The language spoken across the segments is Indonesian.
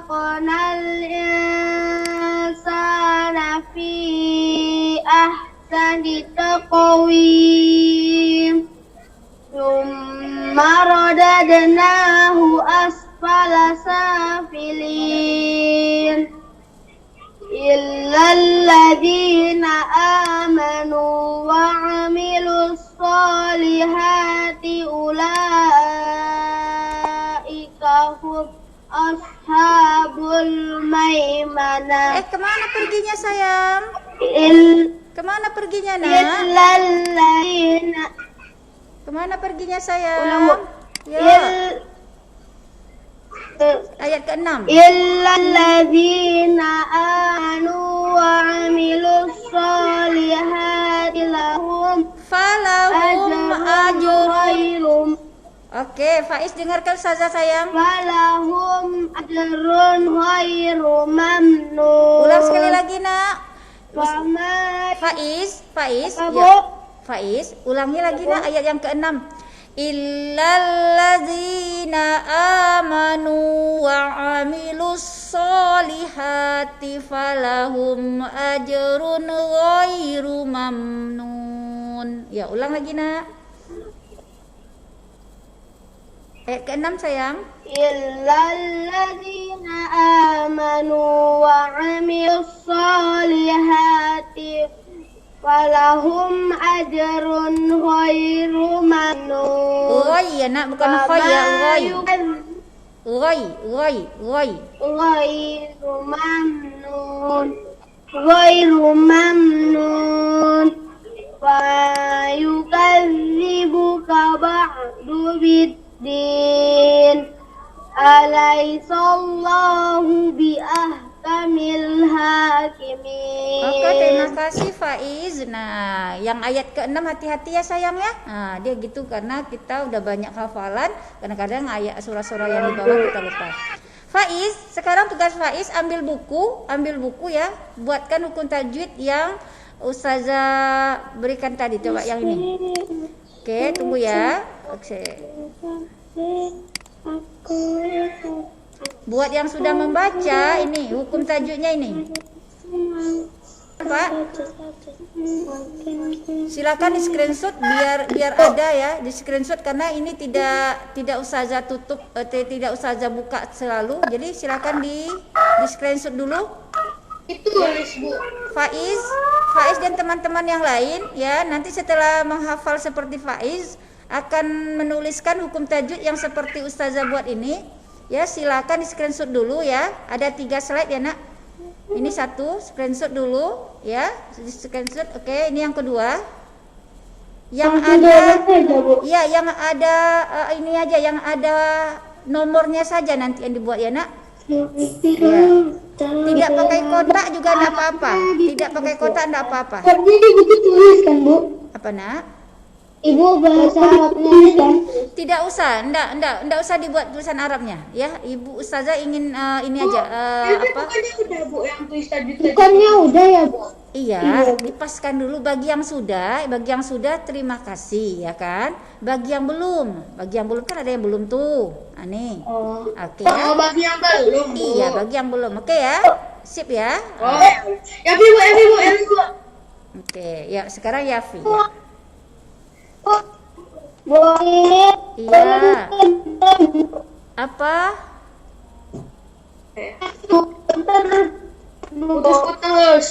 khalaqnal insana fi ahsani taqwim. Tsumma radadnahu asfala safilin. Illal ladzina amanu wa 'amilus solihati ulaika hum ashabul maimanah. Kemana perginya sayang? Kemana perginya nak? Illal ladzina. Kemana perginya sayang? Ulang, Ya. Ayat ke-6. Illal ladzina amanu wa 'amilus solihati lahum ajrun. Oke, Faiz dengarkan saja sayang. Falahum ajrun ghairu mamnun. Ulang sekali lagi nak. Faiz, ya. Faiz, ulangi lagi nak ayat yang ke-6. Illal ladzina amanu wa 'amilus solihati falahum ajrun ghairu mamnun. Ya, ulang lagi nak. Ayat ke-6 sayang. Illal ladzina amanu wa 'amilus solihati falahum ajrun ghairu mamnun. Ghai ya nak, bukan khay ya, ghai. Ghairu mamnun. Wa yukadzibuka ba'du biddin. Alaisallahu biahkamil hakimin. Oke, terima kasih Faiz. Nah, yang ayat ke-6 hati-hati ya sayang ya. Nah, dia gitu karena kita udah banyak hafalan, kadang-kadang ayat surah-surah yang di bawah kita lupa. Faiz, sekarang tugas Faiz ambil buku ya, buatkan hukum tajwid yang Ustazah berikan tadi. Coba yang ini. Oke, tunggu ya. Oke. Buat yang sudah membaca ini hukum tajwidnya ini. Pak, silakan di screenshot biar ada ya, di screenshot karena ini tidak Ustazah tutup, tidak Ustazah buka selalu. Jadi silakan di screenshot dulu. Itu tulis Bu. Faiz dan teman-teman yang lain ya, nanti setelah menghafal seperti Faiz akan menuliskan hukum tajwid yang seperti Ustazah buat ini. Ya, silakan di screenshot dulu ya. Ada 3 slide ya nak. Ini 1, screenshot dulu ya. Di screenshot. Oke, ini yang kedua. Yang ada ya, yang ada ini aja, yang ada nomornya saja nanti yang dibuat ya nak. Ya. Tidak pakai kotak juga enggak apa-apa. Tidak pakai kotak enggak apa-apa. Jadi buku tulis kan Bu? Apa nak? Ibu bahasa Arabnya kan? Tidak usah, enggak usah dibuat tulisan Arabnya ya. Ibu Ustazah ingin ini aja apa? Bukannya udah Bu yang tulis tadi. Bukannya udah ya Bu? Iya, dipaskan dulu bagi yang sudah terima kasih ya kan. Bagi yang belum kan ada yang belum tuh. Nah, nih. Oke ya. Oh, bagi yang belum Bu. Iya, bagi yang belum. Oke ya. Sip ya. Oh, ya Bu. Oke, ya sekarang Yafi. Boleh. Iya. Apa?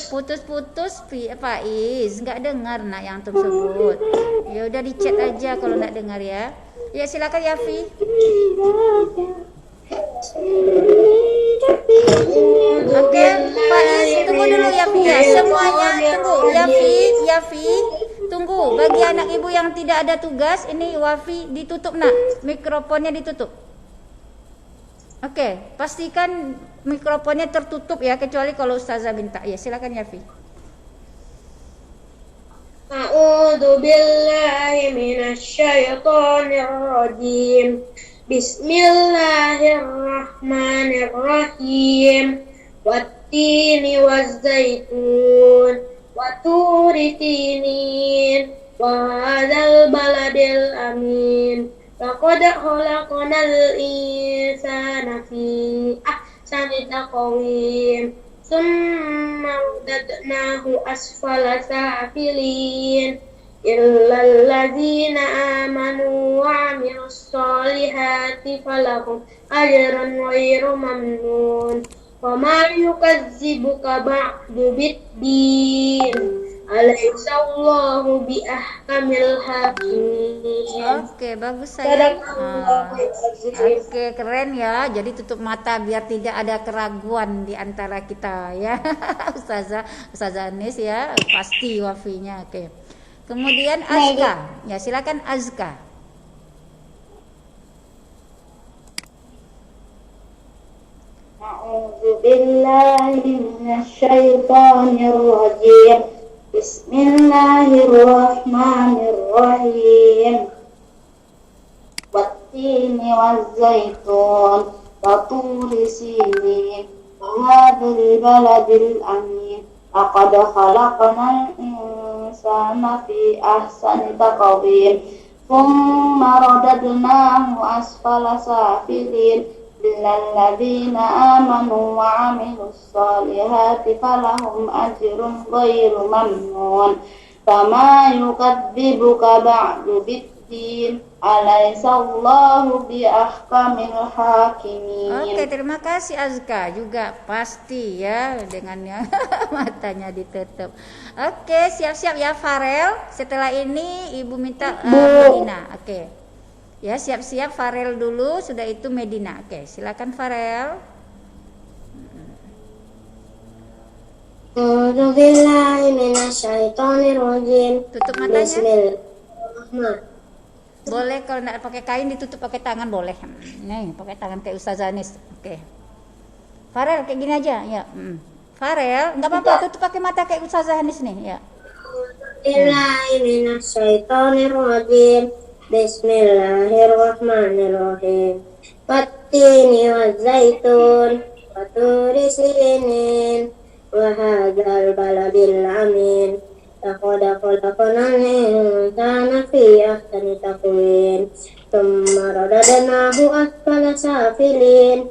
Putus-putus Faiz, nggak dengar nak yang tersebut. Ya udah di chat aja kalau nggak dengar ya. Ya silakan Yafi. Oke, Faiz tunggu dulu Yafi ya. Semuanya tunggu. Yafi tunggu. Bagi anak ibu yang tidak ada tugas, ini Wafi ditutup nak. Mikrofonnya ditutup. Oke, pastikan mikrofonnya tertutup ya, kecuali kalau Ustazah minta. Ya, silakan Yafi. A'udzu billahi minasyaitonir rajim. Bismillahirrahmanirrahim. Wattini wazzaitun wa turi sinin wa hadzal baladil amin. Laqad khalaqnal insana fi أحسن تقويم ثم رددناه أسفل سافلين إلا الذين آمنوا وعملوا الصالحات فلهم أجر غير ممنون وما يكذبك بعد بالدين أليس الله بأحكم الحاكمين. Oke, bagus sayang. Oke, keren ya. Jadi tutup mata biar tidak ada keraguan di antara kita ya. Ustazah Anis ya, pasti wafinya. Oke. Kemudian Azka. Ya, silakan Azka. A'udzu billahi minasyaitonir rajim. Bismillahirrahmanirrahim. Wattini wazzaitun wa turi sinin wa hadzal baladil amin. Laqad khalaqnal insana fi ahsani taqwim. Thumma radadnahu asfala safilin. Lilladzina amanu wa 'amilus solihati falahum ajrun ghairu mamnun. Fama yukadzibuka ba'du biddin. Alaisallahu bi ahkamil hakimin. Oke, terima kasih Azka, juga pasti ya dengannya matanya ditutup. Oke, siap-siap ya Farel. Setelah ini Ibu minta Medina. Oke. Ya, siap-siap Farel dulu, sudah itu Medina. Oke, silakan Farel. A'udzu billahi minasyaitonir rajim. Tutup matanya. Bismillahirrahmanirrahim. Boleh kalau enggak pakai kain ditutup pakai tangan boleh. Nih, pakai tangan kayak Ustazah Anis. Oke. Farel kayak gini aja, ya. Farel, enggak apa-apa tutup pakai mata kayak Ustazah Anis nih, ya. Billahi minasyaitonir rajim. Bismillahirrahmanirrahim. Wattini wazzaitun wa turi sinin wa hadzal baladil amin. Laqad khalaqnal insana fi ahsani taqwim. Tsumma radadnahu asfala safilin.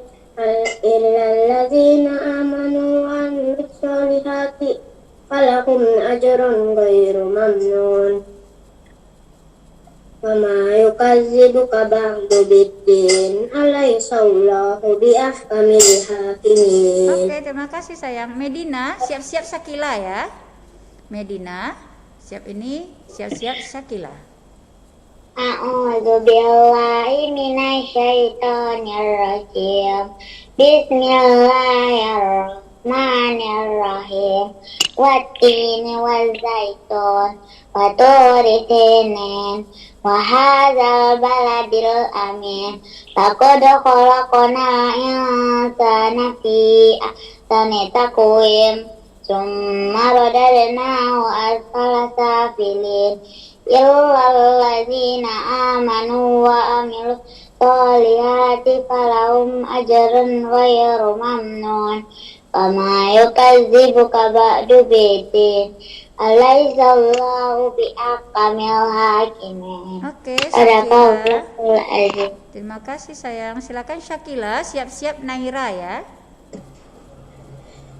Illal ladzina amanu wa 'amilus solihati falahum ajrun ghairu mamnun. Wama yukadzibuka ba'du biddin. Alaisallahu bi ahkamil hakimin. Oke, terima kasih sayang. Medina, siap-siap Syakila ya. Medina, siap ini, siap-siap Syakila. A'udzu billahi minasyaitonir rajim. Bismillahirrahmanirrahim. Wattini wazzaitun wa turi sinin wa hadzal baladil amin. Laqad khalaqnal insana fi ahsani taqwim. Tsumma radadnahu asfala safilin. Illal ladzina amanu wa 'amilus solihati falahum ajrun ghairu mamnun. Wama yukadzibuka ba'du biddin. Alaisallahu bi ahkamil hakimin. Oke, Syakila. Sadaqallahul Terima kasih sayang. Silakan Syakila, siap-siap Naira ya.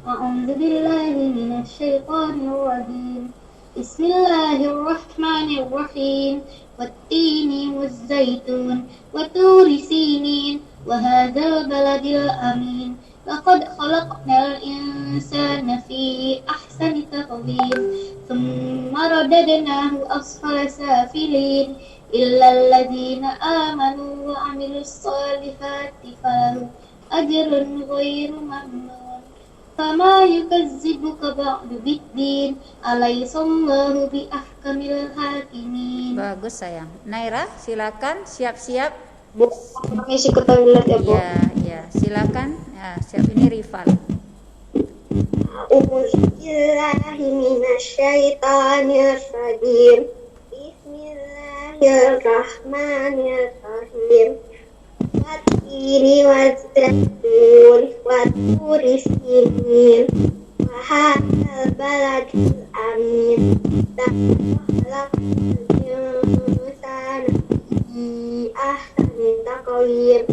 A'udzu billahi minasyaitonir rajim. Bismillahirrahmanirrahim. Wattini wazzaitun wa turi sinin wa hadzal baladil amin. Laqad khalaqnal insana fi ahsani taqwim. Tsumma radadnahu asfala safilin. Illal ladzina amanu wa 'amilus solihati falahum ajrun ghairu mamnun. Fama yukazzibuka ba'du biddin. Alaisallahu bi ahkamil hakimin. Bagus sayang. Naira, silakan siap-siap. Bu, ngisi ketahuilat ya, Bu. Ya, silakan. Ya, siap ini rival. A'udzubillahi minasyaitonir rajim. Bismillahirrahmanirrahim. Wattini wazzaitun wa turi sinin wa hadzal baladil amin. Laqad khalaqnal insana fi ahsani taqwim.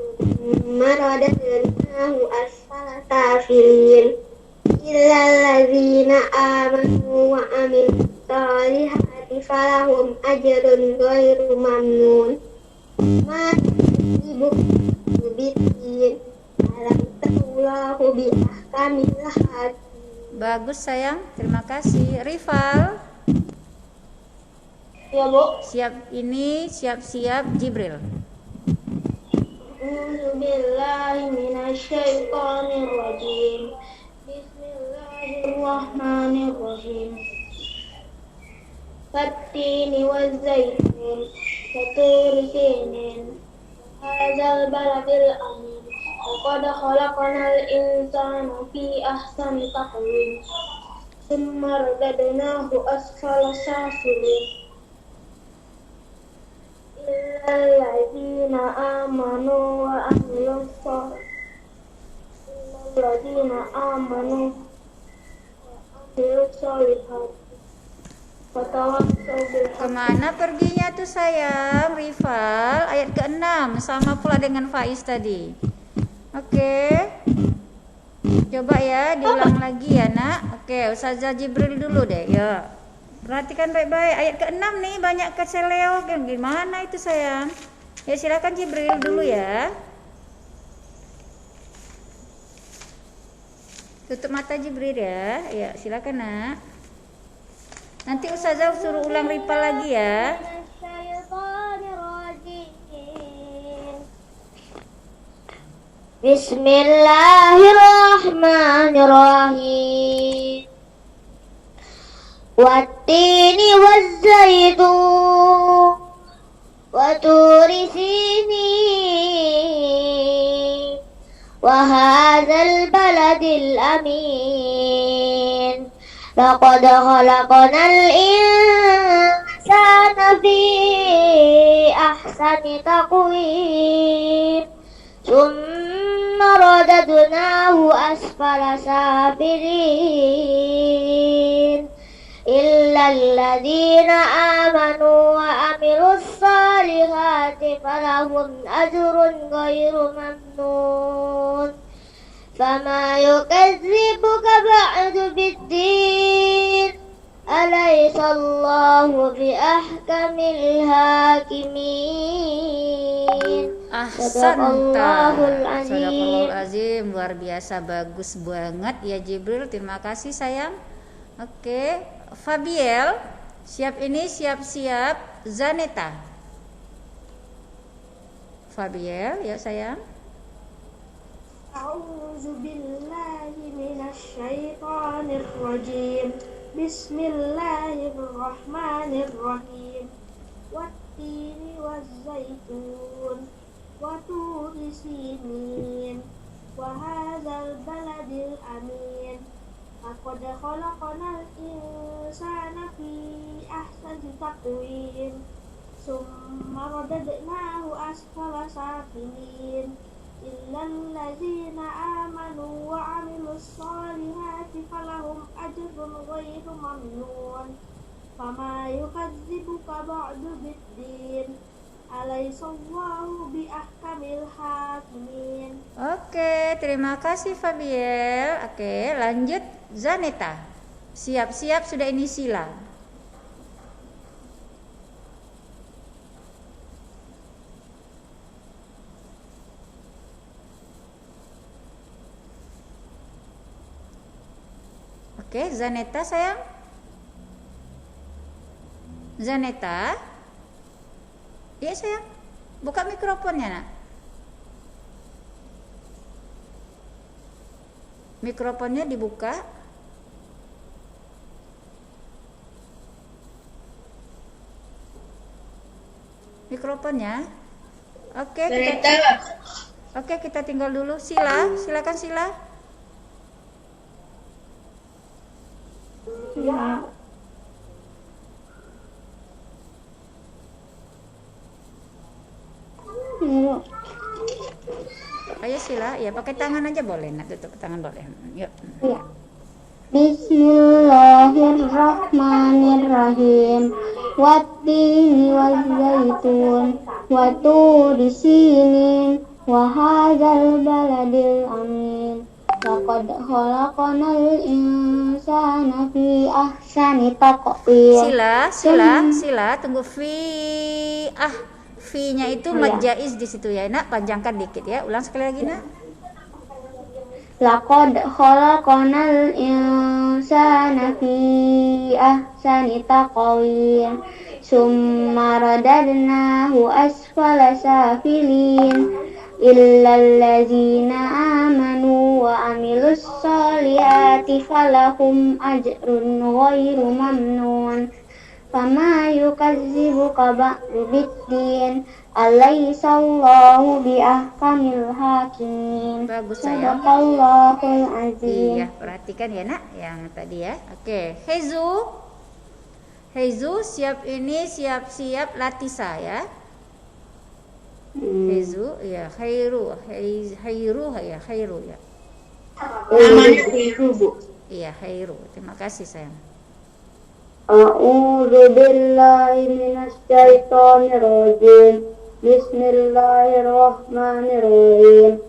Tsumma radadnahu asfala safilin illal ladzina amanu wa amilus solihati falahum ajrun ghairu mamnun ma yusibuhum biddin alam taqullahu bi ahkamil hakim. Bagus sayang, terima kasih. Rival, Ya Bu. siap ini, siap-siap Jibril. A'udzubillahi minasyaitonirrajim. Bismillahirrahmanirrahim. Wattini wazzaitun waturi sinin hadzal baladil amin laqad khalaqnal insana fi ahsani taqwim tsumma radadnahu asfala safilin illal ladzina amanu wa amilus solihati Kemana perginya tuh sayang? Rival, ayat ke-6 sama pula dengan Faiz tadi. Oke. Coba ya diulang lagi ya nak. Oke, Ustazah Jibril dulu deh. Ya. Perhatikan baik-baik. Ayat ke-6 nih banyak keseleo. Gimana itu sayang? Ya silakan Jibril dulu ya. Tutup mata Jibril ya. Ya silakan nak. Nanti Ustazah suruh ulang Rival lagi ya. Bismillahirrahmanirrahim. Wattini wazzaitun waturi sinin wa hadzal baladil amin laqad khalaqnal insana fi ahsani taqwim tsumma radadnahu asfala safilin illal ladzina amanu wa amilus solihati falahum ajrun ghairu mamnun fama yukazzibuka ba'du biddin alaysallahu bi ahkamil hakimin. Sadaqallahul azim. Luar biasa, bagus banget ya Jibril. Terima kasih sayang. Oke, Fabiel, siap ini, siap-siap Zaneta. Fabiel ya sayang. A'udzubillahi minasyaitonirrajim. Bismillahirrahmanirrahim. Wattini wazzaitun waturi sinin wa hadzal baladil amin laqad khalaqnal insana fi ahsani taqwim tsumma radadnahu asfala safilin illal ladzina amanu wa amilus solihati falahum ajrun ghairu mamnun fama yukadzibuka ba'du biddin alaysallahu bi ahkamil hakimin. Oke, terima kasih Fabiel. Oke, lanjut Zaneta. Siap-siap sudah ini sila. Oke, Zaneta sayang. Zaneta. Iya sayang. Buka mikrofonnya nak. Mikrofonnya dibuka. Mikrofonnya. Oke, kita tinggal dulu. Silakan Sila. Ya. Ayo Sila, ya pakai tangan aja boleh, nak tutup tangan boleh. Yuk. Ya. Bismillahirrahmanirrahim. Wattini wazzaitun waturi sinin Wahadzal baladil amin. Laqad khalaqnal insana fi ahsani taqwim. Sila, tunggu fi-nya itu mad jaiz di situ ya, Nak, panjangkan dikit ya. Ulang sekali lagi, Nak. Laqad khalaqnal insana fi ahsani taqwim. Summa radadnahu asfala safilin. Illal ladzina amanu wa amilus solihati falahum ajrun ghairu mamnun. Fama yukazzibuka ba'du biddin. Alaihissallahu biahkamil hakimin. Bagus sayang. Sadaqallahul azim. Iya, perhatikan ya, Nak, yang tadi ya. Oke, Hezu siap ini, siap-siap Latisa ya. Hezu ya, khairu ya. Namanya Khairu, Bu. Iya, khairu. Terima kasih sayang. A'udzu billahi minasy syaithanir rajim. Bismillahirrahmanirrahim.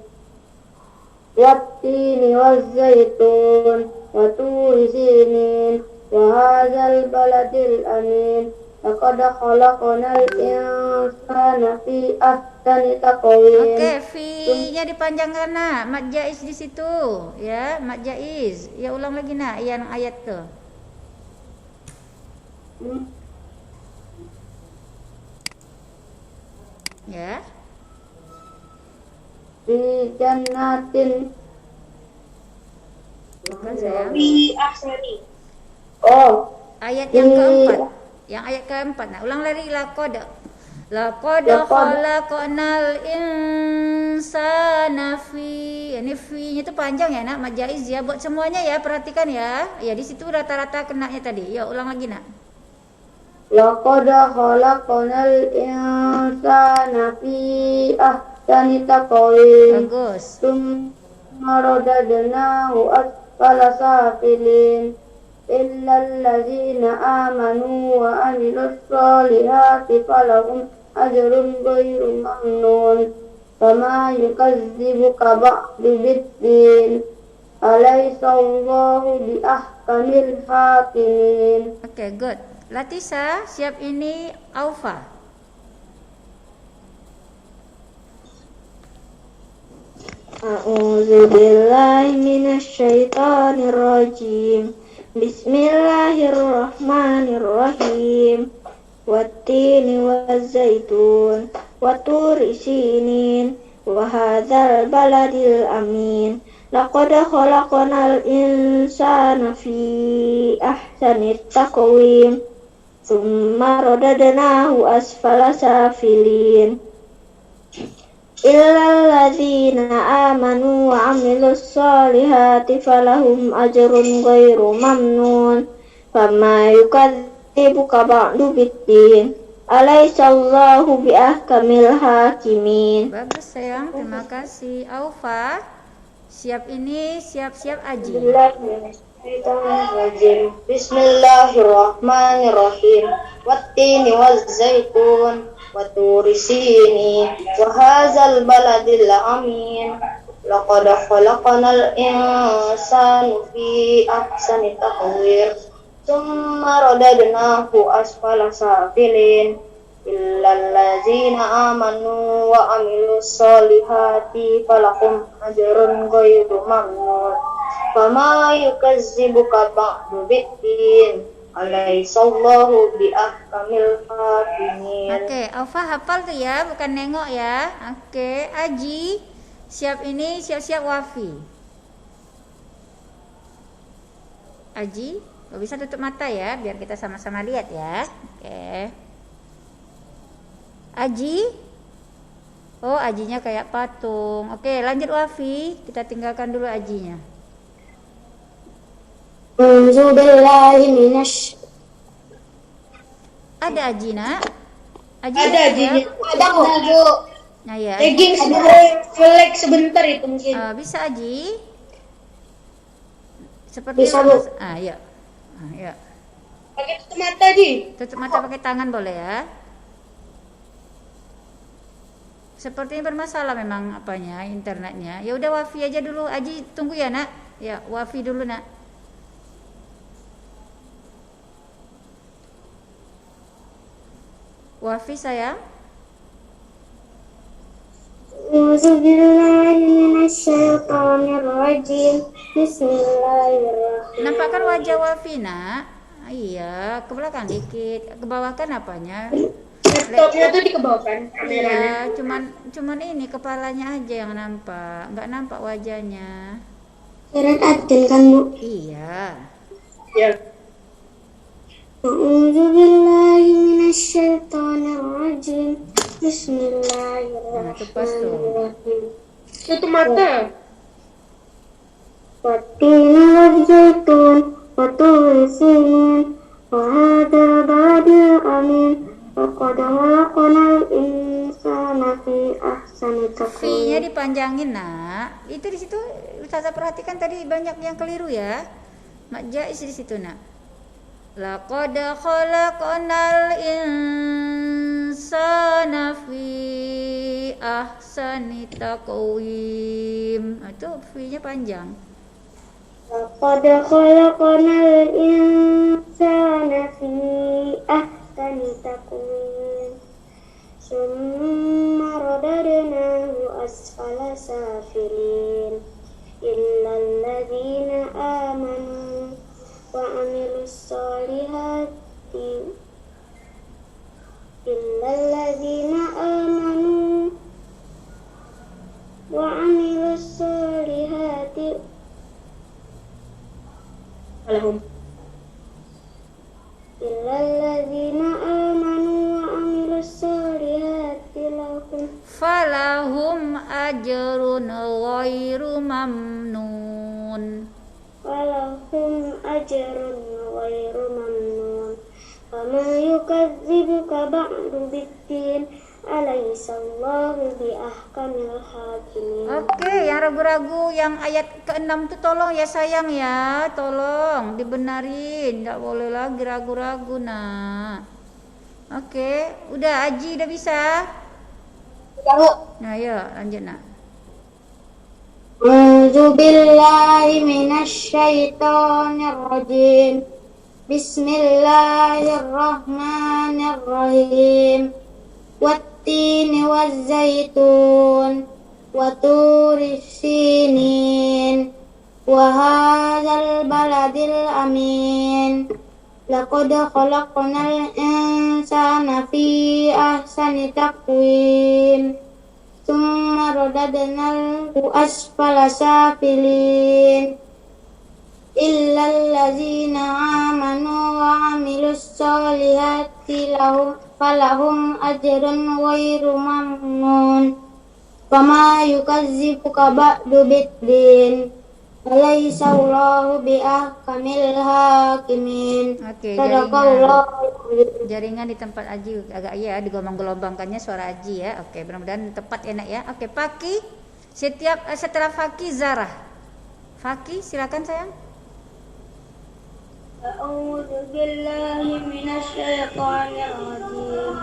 Wattini wazzaitun wa turi sinin wa hadzal baladil amin. Laqad khalaqnal insana fi ahsani taqwim. Oke, fi-nya dipanjangkan, Nak. Mad jaiz di situ, ya, mad jaiz. Ya, ulang lagi, Nak, yang ayat tuh. Ya. Fi jannatin. Bukan sayang. Fi ahsani. Oh, Ayat yang keempat. Yang ayat keempat. Nah, ulang lagi. Laqad khalaqnal insana fi. Ini fi-nya itu panjang ya, Nak. Mad jaiz ya. Buat semuanya ya, perhatikan ya. Ya, di situ rata-rata kenanya tadi. Ya, ulang lagi, Nak. laqad khalaqnal insana fi ahsani taqwim. Bagus. Tsumma radadnahu asfala safilin. Illal ladzina amanu wa amilus solihati falahum ajrun ghairu mamnun. Fama yukazzibuka ba'du biddin. Alaihissallahu biahkamil hakimin. Oke, good. Latisa, siap ini Aufa. A'udzu billahi minasy syaithanir rajim. Bismillahirrahmanirrahim. Wattini wazzaitun wa turi sinin wa hadzal baladil amin. Laqad khalaqnal insana fi ahsani taqwim. Tsumma radadnahu asfala safilin. Illal ladzina amanu wa amilus solihati falahum ajrun ghairu mamnun. Fama yukadzibuka ba'du biddin. Alaihissallahu biahkamil hakimin. Bagus sayang, terima kasih. Aufa, siap ini, siap-siap Aji. Bismillahirrahmanirrahim. Wattini wazzaitun wa turi sinin wa hadzal baladil amin. Laqad khalaqnal insana fi ahsani taqwim. Tsumma radadnahu asfala safilin. Illal ladzina amanu wa amilus solihati falahum ajrun ghairu mamnun. Fama yukazzibuka ba'du biddin. Alaihissallahu biahkamil hakimin. Oke, Aufa hafal tuh ya, bukan nengok ya. Oke, Aji, siap ini, siap-siap Wafi. Aji, gak bisa tutup mata ya, biar kita sama-sama lihat ya. Oke. Aji. Oh, Ajinya kayak patung. Oke, lanjut Wafi. Kita tinggalkan dulu Ajinya. Ada Aji, Nak? Aji Ada Ajinya. Ada kok, Bu. Nah, ya. Legging flag sebentar itu mungkin. Bisa Aji. Seperti Bisa, Bu. Ya. Ya. Pakai tutup mata, Ji. Tutup mata pakai tangan boleh ya. Sepertinya bermasalah memang apanya internetnya. Ya udah Wafi aja dulu. Aji tunggu ya nak. Ya Wafi dulu nak. Wafi sayang. Bismillahirrahmanirrahim. Nampakkan wajah Wafi nak. Iya, ke belakang dikit. Ke bawah kan apanya? Laptopnya tuh dikebawahkan kameranya. Iya, cuman ini kepalanya aja yang nampak, nggak nampak wajahnya. Surat Adin kan Bu? Iya. Ya. A'udzubillahi minasyaitonirrajim. Nah, itu pas tuh. Bismillahirrahmanirrahim. Tutup mata. Wattini wazzaitun wa turi sinin wa hadzal baladil amin. Laqad khalaqnal insana fi ahsani V-nya taqwim. dipanjangin nak. Itu di situ Ustazah perhatikan tadi banyak yang keliru ya. Mak Jais di situ nak. Laqad khalaqnal insana fi ahsani taqwim. Nah, itu V-nya panjang. Laqad khalaqnal insana fi ahsani taqwim. Summa radadnahu asfala safilin. Illal ladzina amanu wa amilus solihati. Illal ladzina amanu wa amilus solihati. Alahum. Illalladzina amanu wa amilus solihati lahum. Falahum ajrun ghairu mamnun. Walahum ajrun ghairu mamnun. Fama yukadzibuka ba'du biddin. Alaihissallahu bi ahkamil hakimin. Oke, yang ragu-ragu yang ayat ke-6 tuh tolong ya sayang ya, tolong dibenarin, nggak boleh lagi ragu-ragu nak. Oke, udah Aji udah bisa. Nah, ya lanjut nak. A'udzu billahi minasyaitonir rajim. Bismillahirrahmanirrahim. Wattini wazzaitun wa turi sinin wa hadzal baladil amin. Laqad khalaqnal insana fi ahsani taqwim. Tsumma radadnahu asfala safilin. Illal ladzina amanu wa amilus solihati falahum ajrun ghairu mamnun. Fama yukazzibuka ba'du biddin. Alaihissallahu bi ahkamil hakimin. Oke, jaringan di tempat Aji agak ya digombang-gelombangkannya suara Aji ya. Oke, mudah-mudahan tepat enak ya. Oke, Faki. Setelah Faki Zarah. Faki silakan sayang. A'udzu billahi minasyaitonir rajim.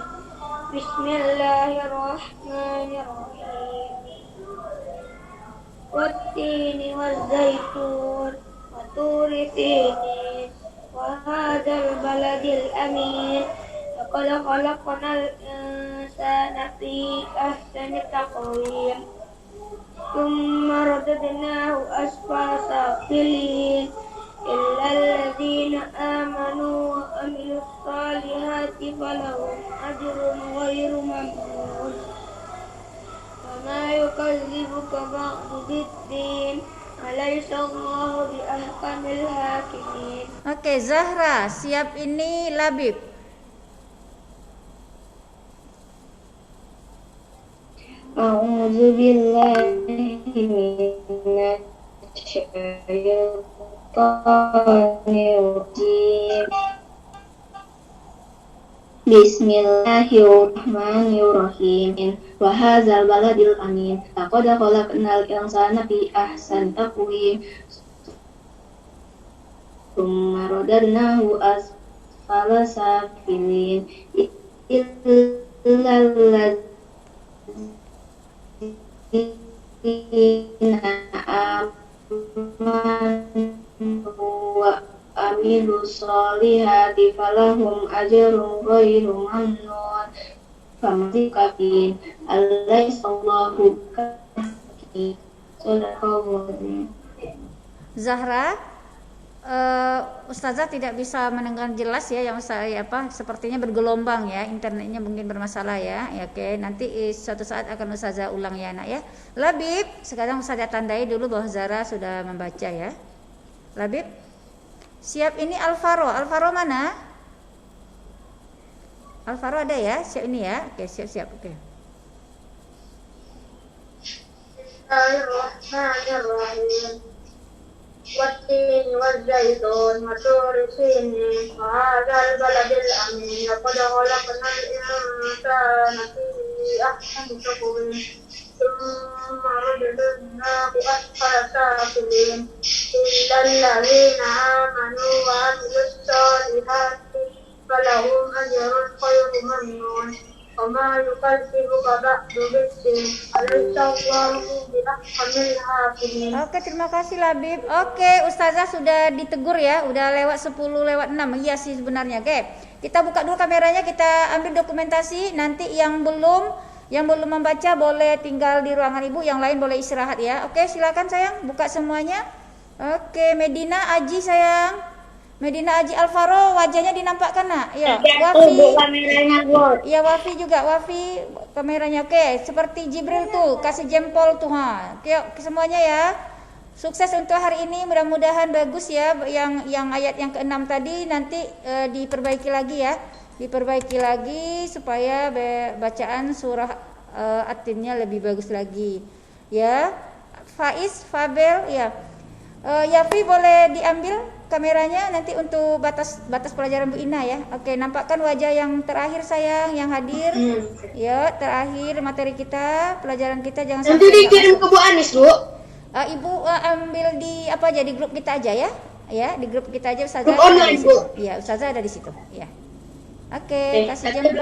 Bismillahirrahmanirrahim. Wattini wazzaitun wa turi sinin wa hadzal baladil amin. Laqad khalaqnal insana fi ahsani taqwim. Tsumma radadnahu asfala safilin. Illal ladzina amanu wa amilus solihati falahum ajrun ghairu mamnun. Wama yukadzibuka ba'du biddin. Alaihissallahu bi ahkamil hakimin. Oke, Zahra, siap ini Labib. A'udzu billahi minasyaitonir rajim. Bismillahirrahmanirrahim. Wa hadzal baladil amin. Laqad khalaqnal insana fi ahsani taqwim. Tsumma radadnahu asfala safilin. Illal amanu wa amilu sholihati falahum ajrun ghairu mamnun famadzikafin alaihissallahu kaki sadaqallahu. Zahra, Ustazah tidak bisa mendengar jelas ya, yang saya sepertinya bergelombang ya, internetnya mungkin bermasalah ya. Ya, oke, nanti suatu saat akan Ustazah ulang ya nak ya. Labib, sekarang Ustazah tandai dulu bahwa Zahra sudah membaca ya. Labib, siap. Ini Alvaro mana? Alvaro ada ya, siap ini ya. Oke, siap. Oke. Bismillahirrahmanirrahim. والتين والزيتون وطور سينين وهذا البلد الأمين لقد خلقنا الإنسان في أحسن تقويم ثم رددناه أسفل سافلين إلا الذين آمنوا وعملوا الصالحات فلهم أجر غير ممنون وما يكذبك بعد بالدين أليس الله بأحكم الحاكمين. Oke, terima kasih Labib. Oke, Ustazah sudah ditegur ya, udah lewat 10:06. Iya sih sebenarnya. Oke, kita buka dulu kameranya, kita ambil dokumentasi. Nanti yang belum membaca boleh tinggal di ruangan ibu, yang lain boleh istirahat ya. Oke, silakan sayang, buka semuanya. Oke, Medina Aji sayang. Medina Aji Alvaro, wajahnya dinampakkan nak? Ya, Wafi. Kameranya, Bu. Iya, Wafi juga, Wafi kameranya. Oke, seperti Jibril tuh, kasih jempol tuh ha. Oke, semuanya ya. Sukses untuk hari ini, mudah-mudahan bagus ya. Yang ayat yang ke-6 tadi nanti diperbaiki lagi ya. Diperbaiki lagi supaya bacaan surah At-Tinnya lebih bagus lagi. Ya. Faiz, Fabel, ya. Yafi boleh diambil kameranya nanti untuk batas pelajaran Bu Ina ya. Oke, nampakkan wajah yang terakhir sayang, yang hadir. Ya, terakhir materi kita, pelajaran kita jangan sampai. Nanti dikirim ke Bu Anis, Bu. Ibu ambil di apa aja, di grup kita aja ya. Ya, di grup kita aja Ustazah. Grup online, Bu. Iya, Ustazah ada di situ. Ya. Oke, kasih jempol.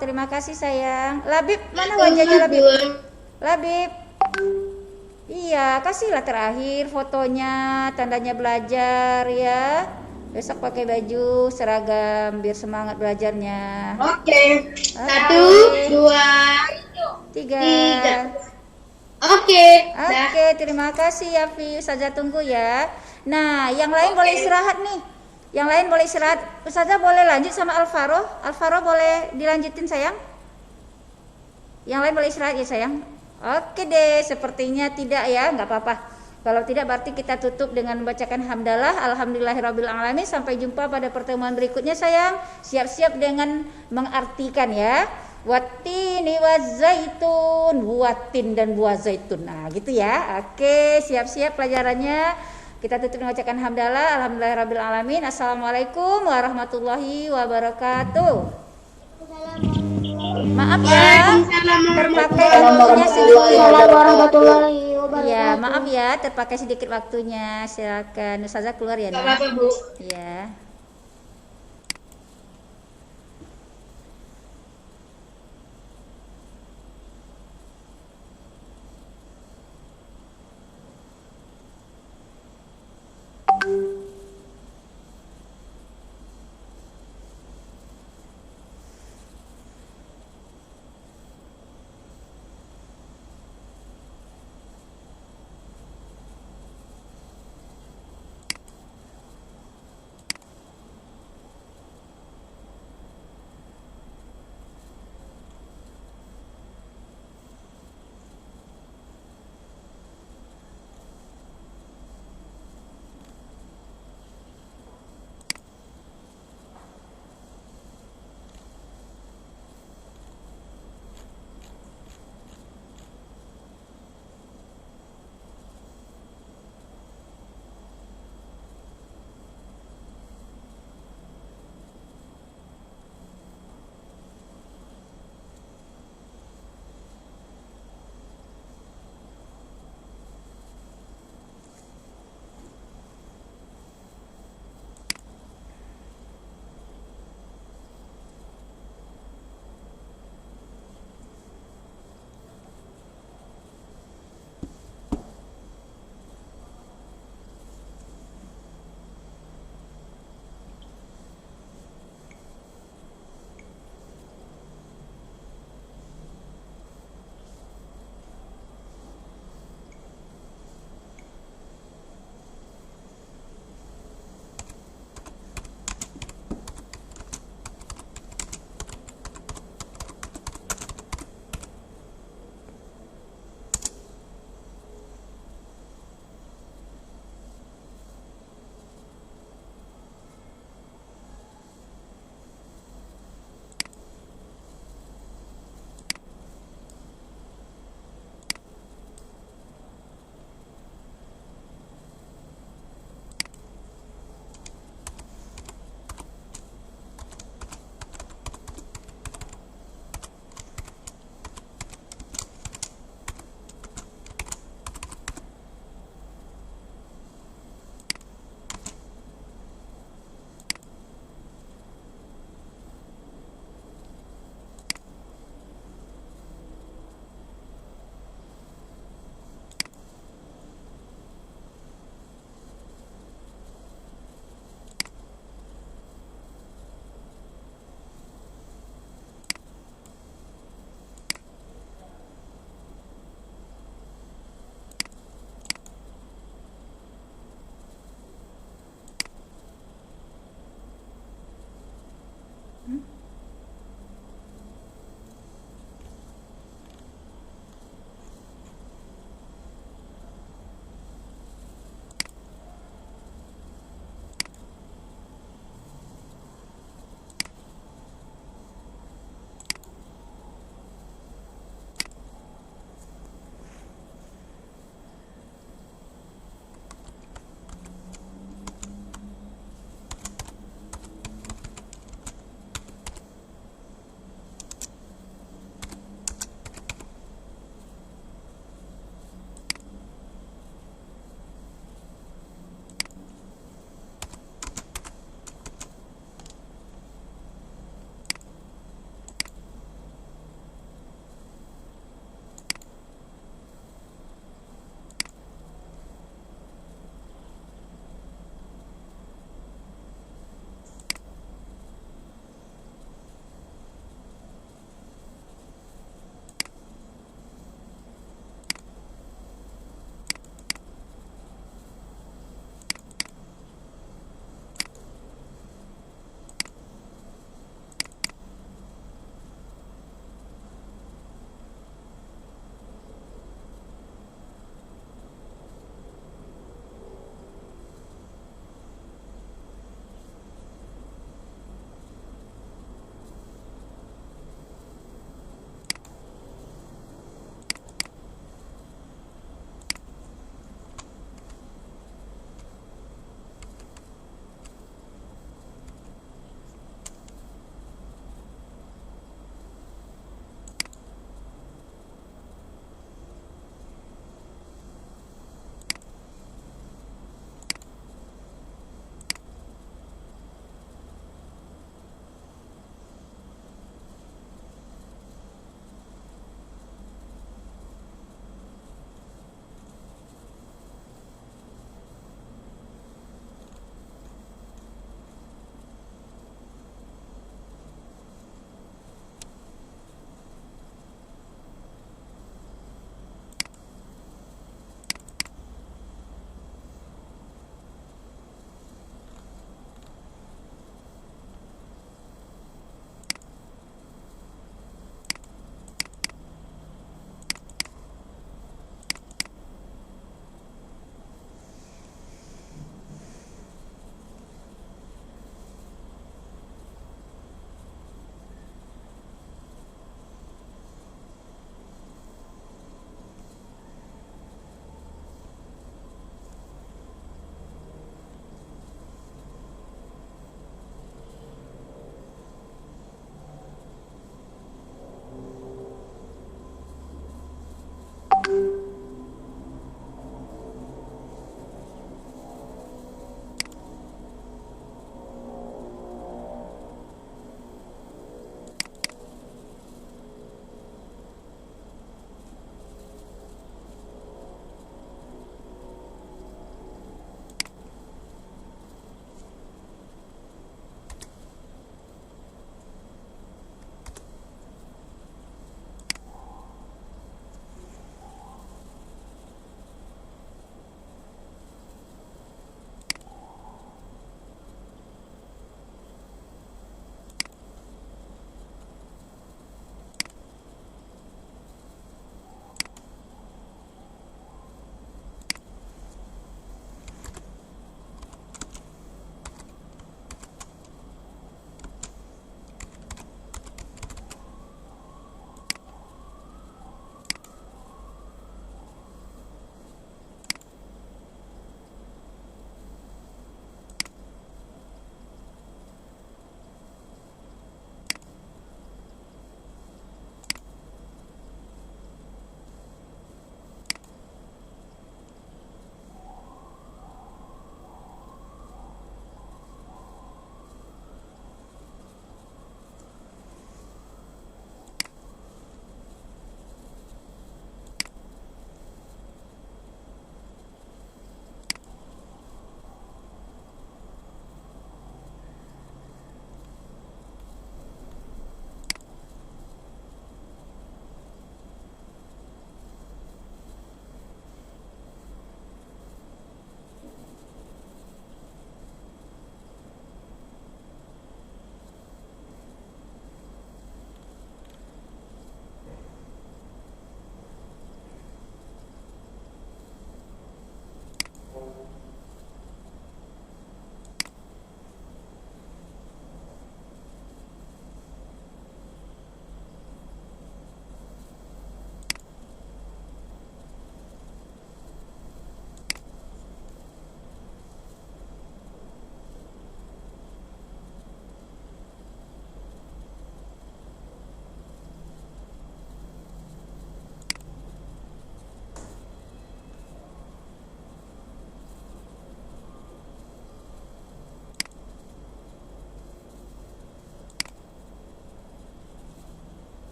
Terima kasih sayang. Labib, mana wajahnya Labib? Labib. Iya, kasihlah terakhir fotonya, tandanya belajar ya. Besok pakai baju seragam biar semangat belajarnya. Oke. 1, 2, 3. Oke. Oke, terima kasih Yafi. Ustazah tunggu ya. Nah, yang lain boleh istirahat nih. Yang lain boleh istirahat. Ustazah boleh lanjut sama Alvaro. Alvaro boleh dilanjutin sayang. Yang lain boleh istirahat ya sayang. Oke deh, sepertinya tidak ya, nggak apa-apa. Kalau tidak berarti kita tutup dengan membacakan hamdalah, alhamdulillahirabbil alamin. Sampai jumpa pada pertemuan berikutnya sayang. Siap-siap dengan mengartikan ya. Wattini wazaitun, buatin dan buah zaitun. Nah, gitu ya. Oke, siap-siap pelajarannya. Kita tutup dengan membacakan hamdalah, alhamdulillahirabbil alamin. Assalamualaikum warahmatullahi wabarakatuh. Maaf ya, terpakai waktunya sedikit. Ya, maaf ya, terpakai sedikit waktunya. Silakan Ustazah keluar ya, Nak. Ya.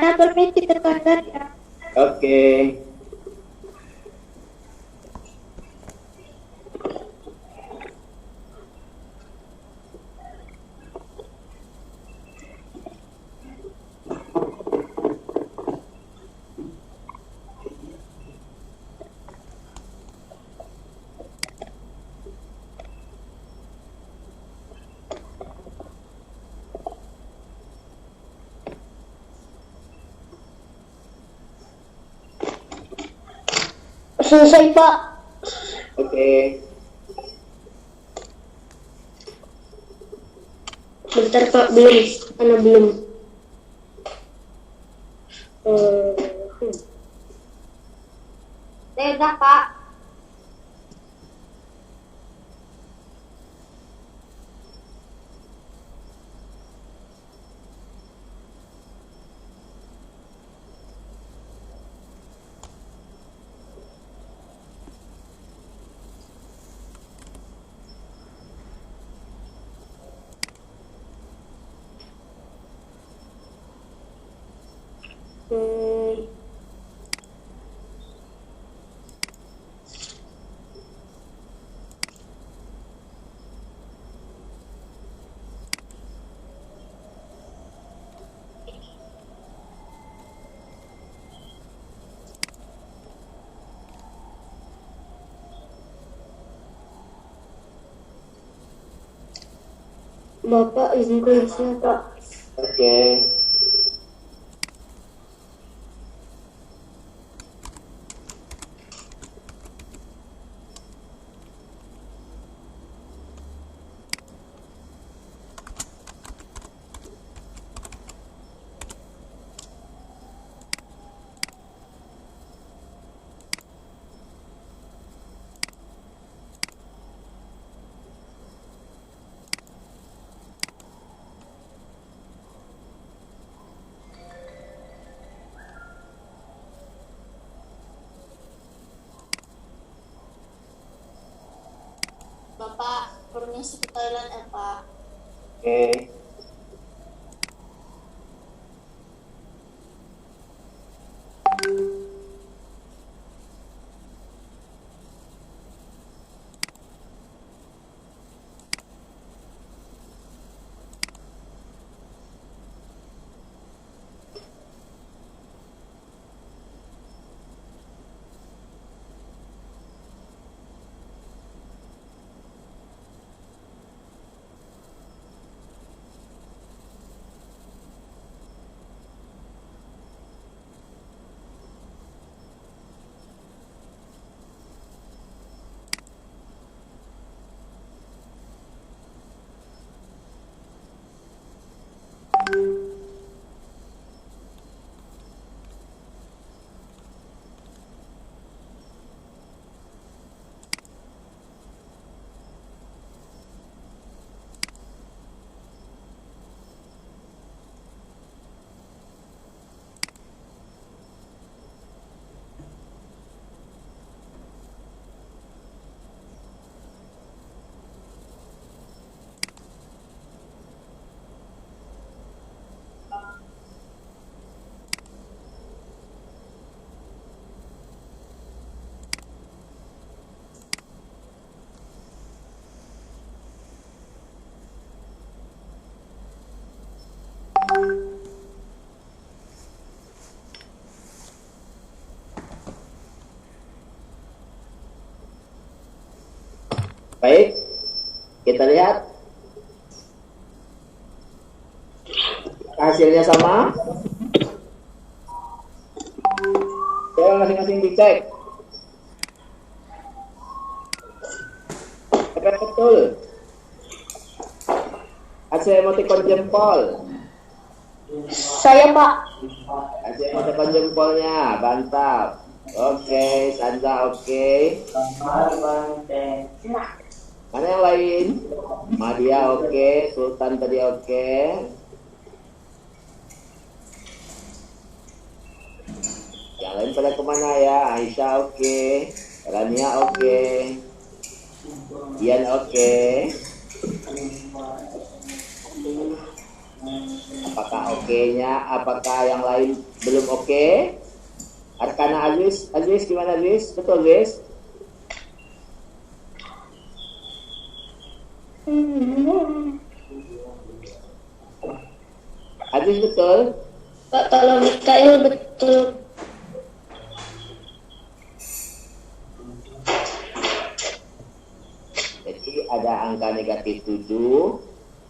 Ana permisi terkadang ya. Oke. Selesai Pak. Oke. Bentar Pak, belum. Ana belum. Sudah Pak. Bapak izin kelasnya Pak. Oke. Bapak permisi ke toilet ya Pak. Oke. Baik, kita lihat hasilnya sama. Coba masing-masing dicek. Apakah betul? Hasil emoticon jempol. Saya Pak. Hasil emoticon jempolnya, mantap. Oke, Sandra oke. Mana yang lain? Madia oke, Sultan tadi oke. Yang lain pada kemana ya? Aisyah oke, Rania oke, Ian oke. Apakah oke-nya? Apakah yang lain belum oke? Arkana Aziz gimana Aziz? Betul Aziz? Aziz betul? Pak, kalau Mikael betul. Jadi ada angka negatif 7,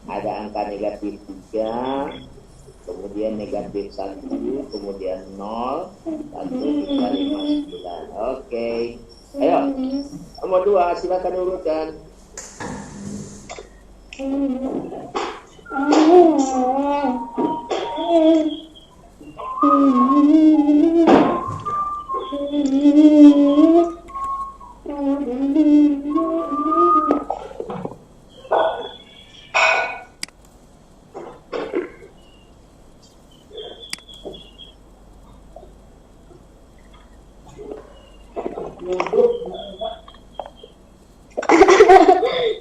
ada angka negatif 3, kemudian negatif 1, kemudian 0, 1, 3, 5, 9. Oke. Ayo, nomor 2, silakan urutkan.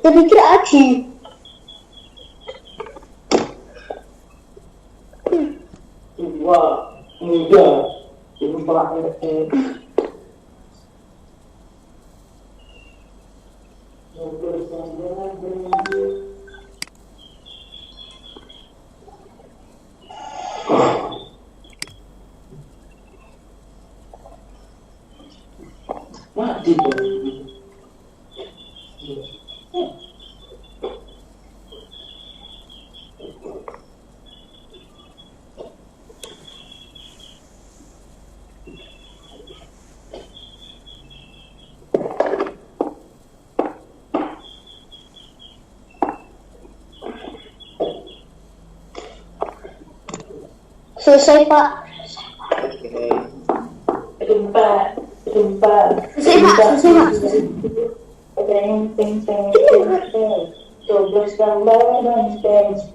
Saya pikir Aci. Dua, tiga, empat, mati tuh. Selesai, Pak. Oke. Empat. Selesai, Pak. Selesai, Pak. Coblos gambar dan tes.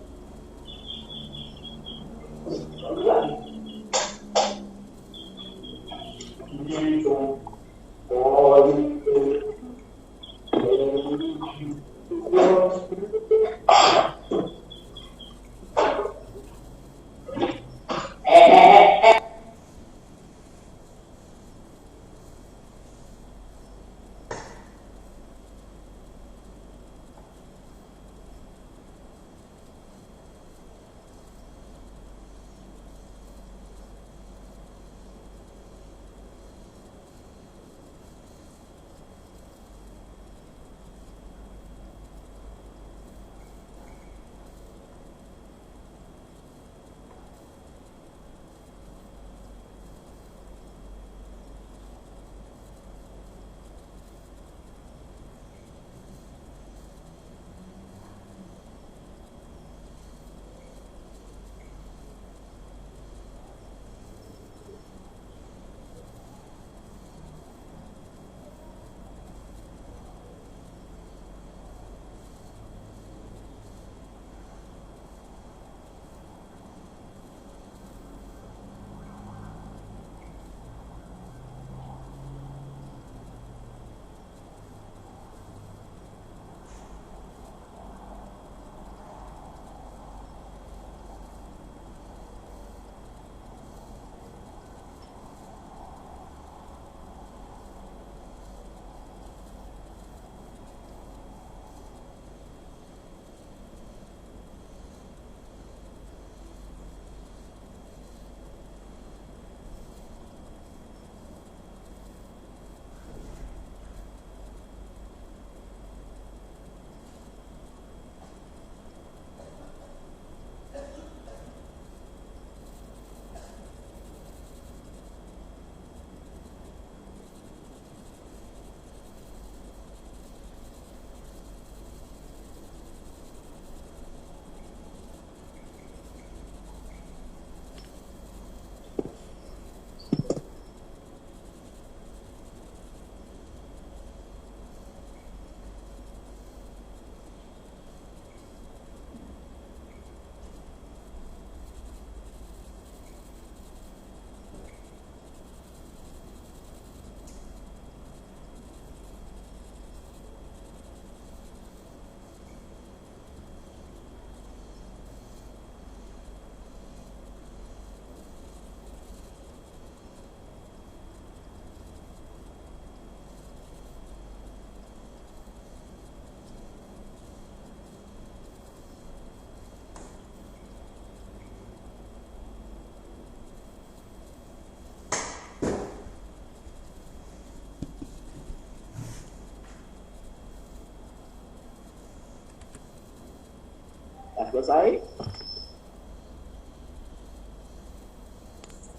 Sudah selesai?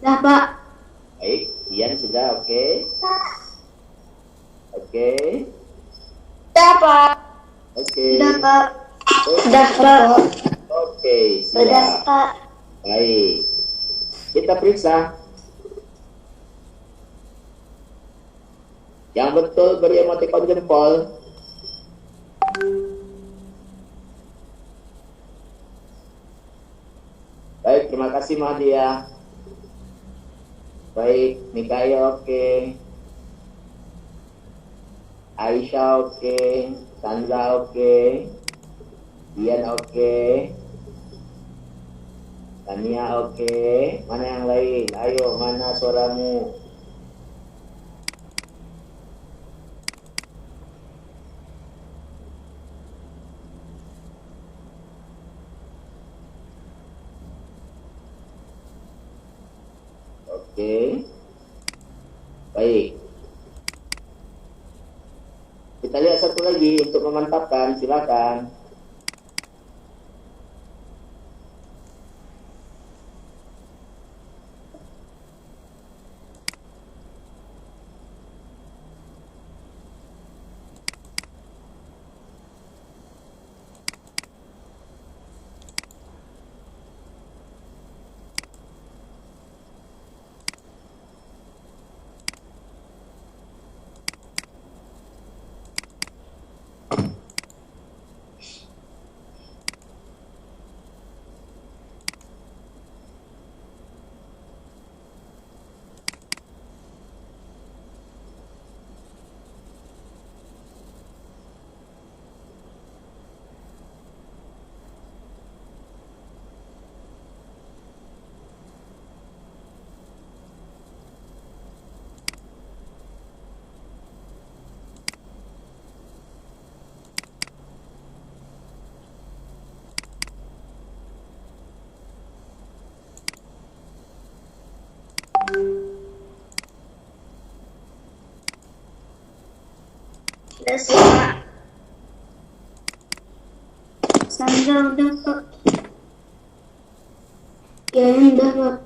Dah, Pak. Baik, Ian sudah oke? Oke. Sudah, Pak. Oke. Sudah, Pak. Sudah, Pak. Oke, Sudah, siap. Pak. Baik. Kita periksa. Yang betul beri emotikon jempol. Baik, terima kasih Mahdia. Baik, Mikaya oke. Aisyah oke. Sandra oke. Ian oke. Tania oke. Mana yang lain? Ayo, mana suaramu? Oke. Baik. Kita lihat satu lagi untuk memantapkan, silakan. Sudah, Pak. Sandra udah, Pak. Ya, udah, Pak.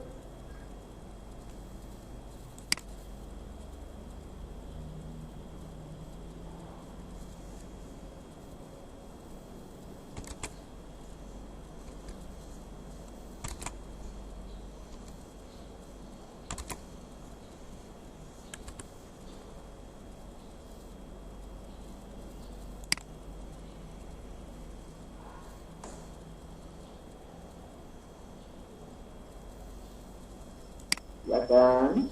Silakan.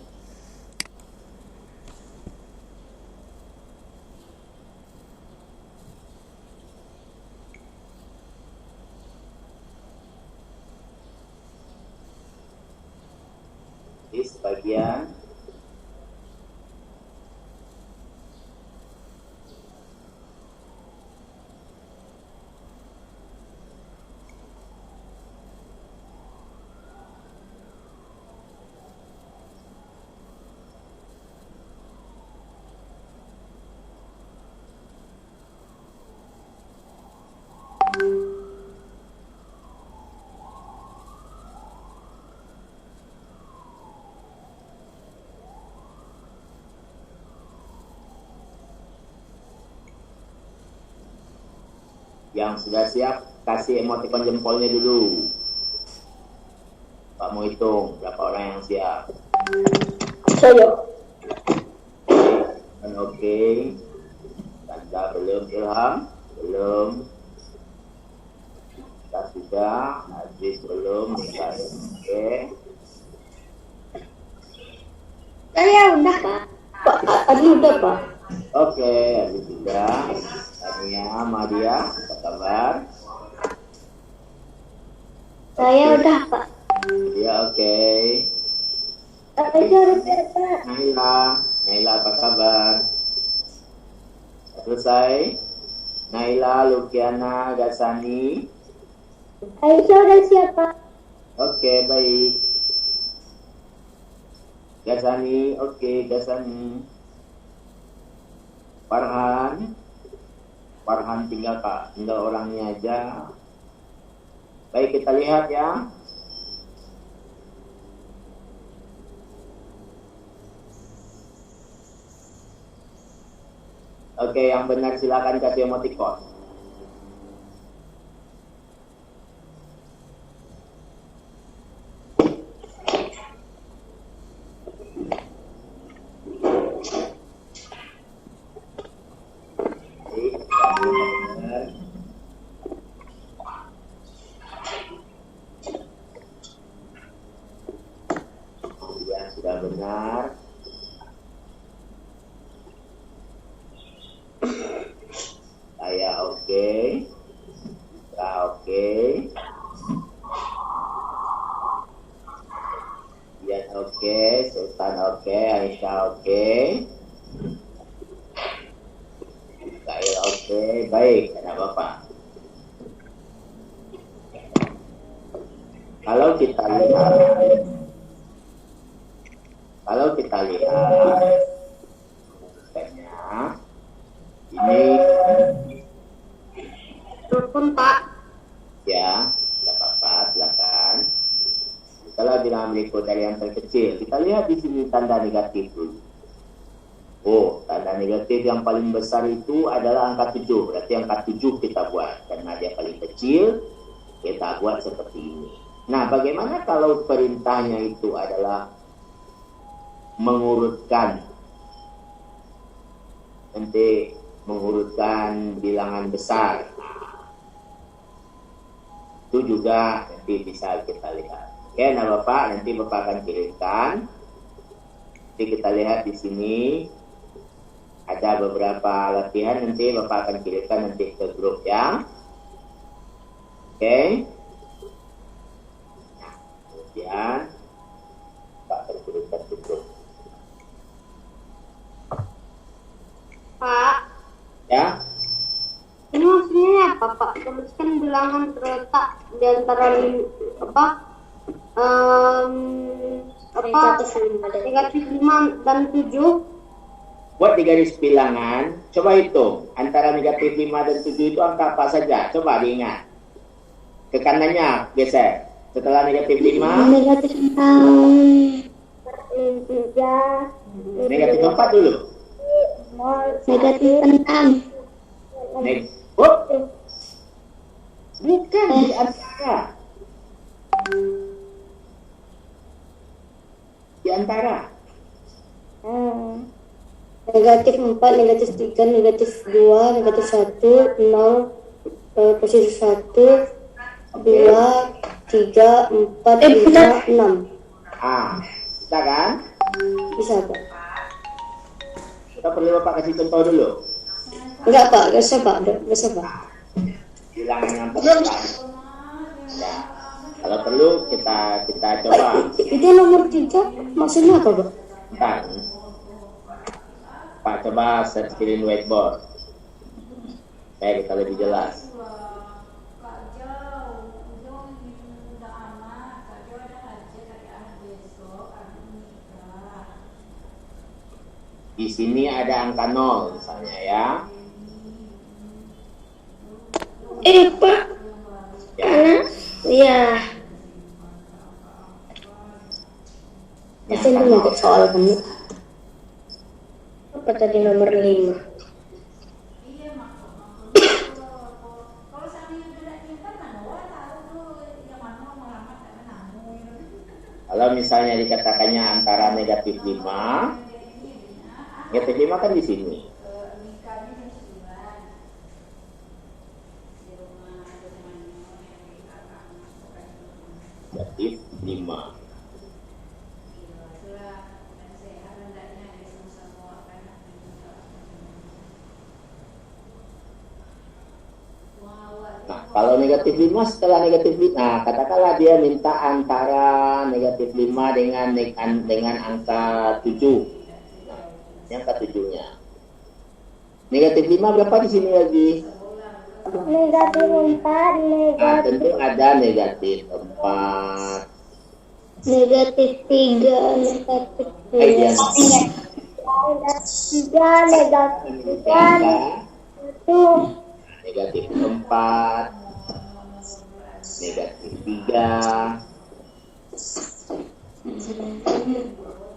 Di sebagian. Yang sudah siap, kasih emotikon jempolnya dulu. Pak mau hitung berapa orang yang siap. Saya. Oke. Tanda belum, Ilham belum. Kita sudah, Aziz belum, Mikhail. Oke. Saya udah, Pak. Pak, tadi udah, Pak. Oke, Aziz sudah. Tania, Madia, apa kabar? Saya udah, Pak. Ya, oke. Saya udah, Pak. Naila apa kabar? Selesai? Naila, Lukiana, Gasani. Aisyah udah siap, Pak. Oke, baik. Gasani, oke, Gasani. Farhan tinggal orangnya aja. Baik, kita lihat ya. Oke, yang benar silakan kasih emoticon. Sudah benar. Saya oke. Kita oke. Dian oke. Sultan oke. Aisyah oke. Kail oke. Baik, ada Bapak. Kalau kita lihat ini Rukun, Pak. ya, tidak apa-apa, silakan. Kalau bilang berikut dari yang terkecil, kita lihat di sini tanda negatif dulu. Oh, tanda negatif yang paling besar itu adalah angka 7. Berarti angka 7 kita buat. Karena dia paling kecil, kita buat seperti ini. Nah, bagaimana kalau perintahnya itu adalah mengurutkan, nanti mengurutkan bilangan besar, itu juga nanti bisa kita lihat. Oke, nah Bapak, nanti Bapak akan kirimkan. Nanti kita lihat di sini ada beberapa latihan, nanti Bapak akan kirimkan nanti ke grup ya. Oke. Nah, kemudian Bapak akan kirimkan ke grup. Pak, Ya, ini maksudnya apa, Pak? Teruskan bilangan terletak di antara negatif 5 dan 7. buat di garis bilangan, coba hitung antara negatif 5 dan 7 itu angka apa saja? Coba diingat. Ke kanannya geser. Setelah negatif 5, Negatif 6, 3, negatif 4 dulu. negatif 6. Bukan di antara. Di antara. Negatif 4, negatif 3, negatif 2, negatif 1, 0, posisi 1, 2, 3, 4, 5, 6. Bisa kan? Bisa, Pak? Kita perlu Bapak kasih contoh dulu. Enggak, Pak. Enggak usah, Pak. Enggak usah, Pak. Bilangan yang pertama. Ya. Kalau perlu kita coba. Itu nomor 3 maksudnya apa, Pak? Bentar. Pak coba set screen whiteboard. Supaya kita lebih jelas. Di sini ada angka 0 misalnya ya. Pak. Ya. Iya. Pasti itu nanti soal kamu. Apa tadi nomor 5? Kalau misalnya dikatakannya antara negatif 5, negatif 5 kan di sini. Negatif 5. Nah, kalau negatif 5 setelah negatif 5, nah, katakanlah dia minta antara negatif 5 dengan angka 7. Nah, ini angka 7-nya. Negatif 5 berapa di sini lagi? Negatif 4, Nah, tentu ada negatif 4. negatif 3, negatif 2, Iya. negatif 3, negatif 1, Negatif 4. negatif 3,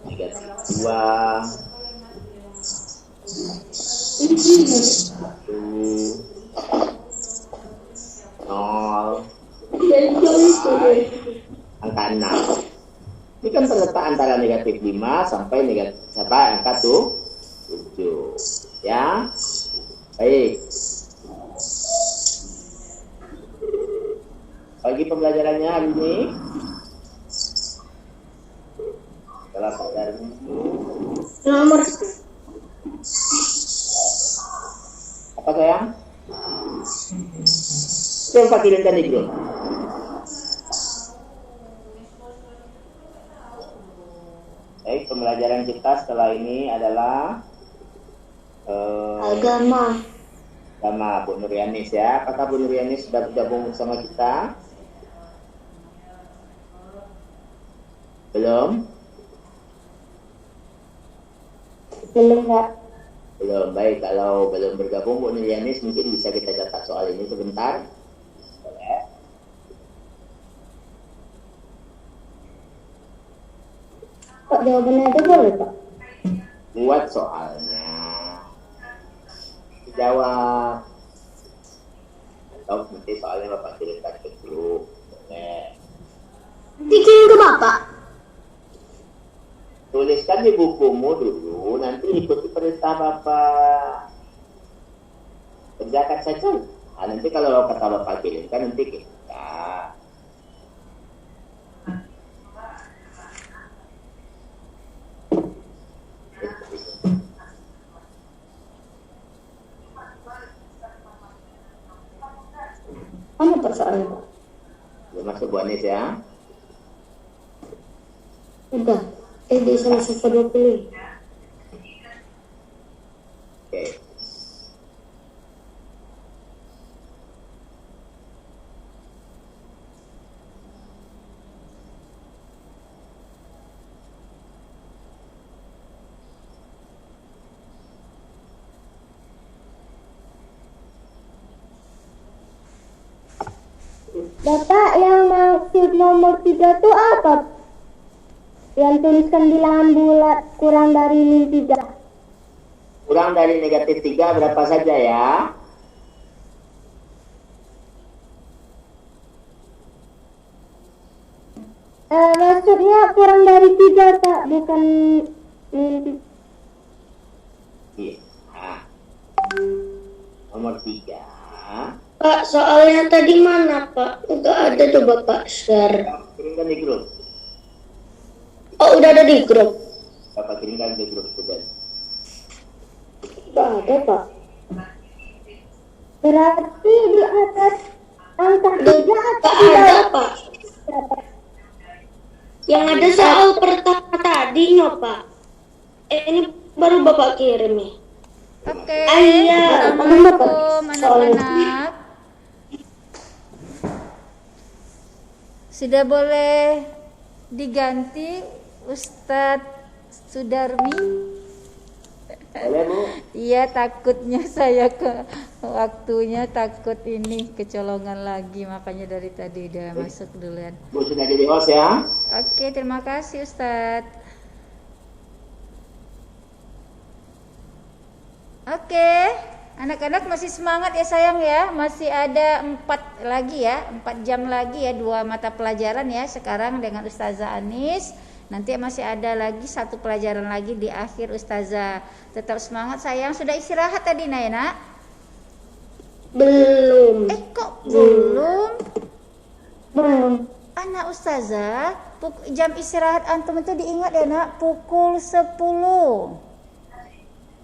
negatif 2, 1, 0, angka 6. Ini kan terletak antara negatif 5 sampai angka 7. Ya. Baik. Bagi pembelajarannya hari ini, setelah Pak Darmi Nomor apa sayang? Coba kirimkan di grup. Baik, pembelajaran kita setelah ini adalah agama. sama Bu Nuryanis ya. Apakah Bu Nuryanis sudah bergabung bersama kita? Belum? Belum, Pak. Belum. Baik, kalau belum bergabung Bu Nuryanis mungkin bisa kita catat soal ini sebentar. Boleh? Pak, jawabannya aja boleh, Pak? Buat soalnya. Jawab. Atau nanti soalnya Bapak kirimkan ke grup. Boleh. Bikin ke Bapak. Tuliskan di bukumu dulu, nanti ikuti perintah Bapak. Kerjakan saja. Nah, nanti kalau kata Bapak kirimkan, nanti kita. Mana persoalannya, Pak? Belum masuk Bu Anis ya. Udah. Di salah 120. Oke. Bapak, yang maksud nomor 3 itu apa? Yang tuliskan bilangan bulat kurang dari 3. Kurang dari negatif 3 berapa saja ya? Maksudnya kurang dari 3, Pak, bukan ini. Iya. Nah. Nomor 3. Pak, soalnya tadi mana, Pak? Nggak ada tuh Bapak share. Kirimkan di grup. Oh, udah ada di grup. Bapak kirimkan di grup student. Nggak ada, Pak. Berarti di atas angka 3 atau di bawah? Pak. Yang ada soal pertama tadinya, Pak. Ini baru Bapak kirim nih. Oke. Iya. Assalamualaikum anak-anak. Sudah boleh diganti Ustadz Sudarmi? Boleh Bu? Iya, takutnya saya ke waktunya takut ini kecolongan lagi, makanya dari tadi udah masuk duluan. Bu sudah jadi host ya? Oke, terima kasih Ustadz. Oke, anak-anak masih semangat ya sayang ya. Masih ada 4 jam lagi ya, 2 mata pelajaran ya sekarang dengan Ustazah Anis. Nanti masih ada lagi 1 pelajaran lagi di akhir Ustazah. Tetap semangat sayang. Sudah istirahat tadi Naina? Belum. Kok belum? Belum. Anak Ustazah, jam istirahat antum itu diingat ya nak, pukul 10.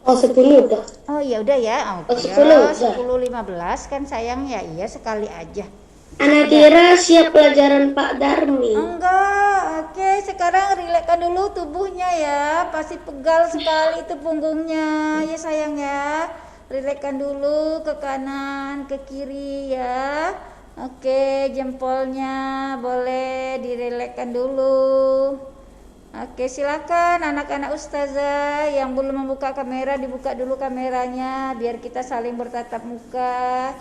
Oh, 10 udah. Oh ya udah ya. Oh, Oke. 10 udah. 10.15 kan sayang ya. Iya sekali aja. Anak kira siap pelajaran Pak Darmi. Enggak. Oke, sekarang rilekskan dulu tubuhnya ya. Pasti pegal sekali itu punggungnya ya sayang ya. Rilekskan dulu ke kanan, ke kiri ya. Oke, jempolnya boleh dirilekskan dulu. Oke, silakan anak-anak Ustazah yang belum membuka kamera, dibuka dulu kameranya biar kita saling bertatap muka.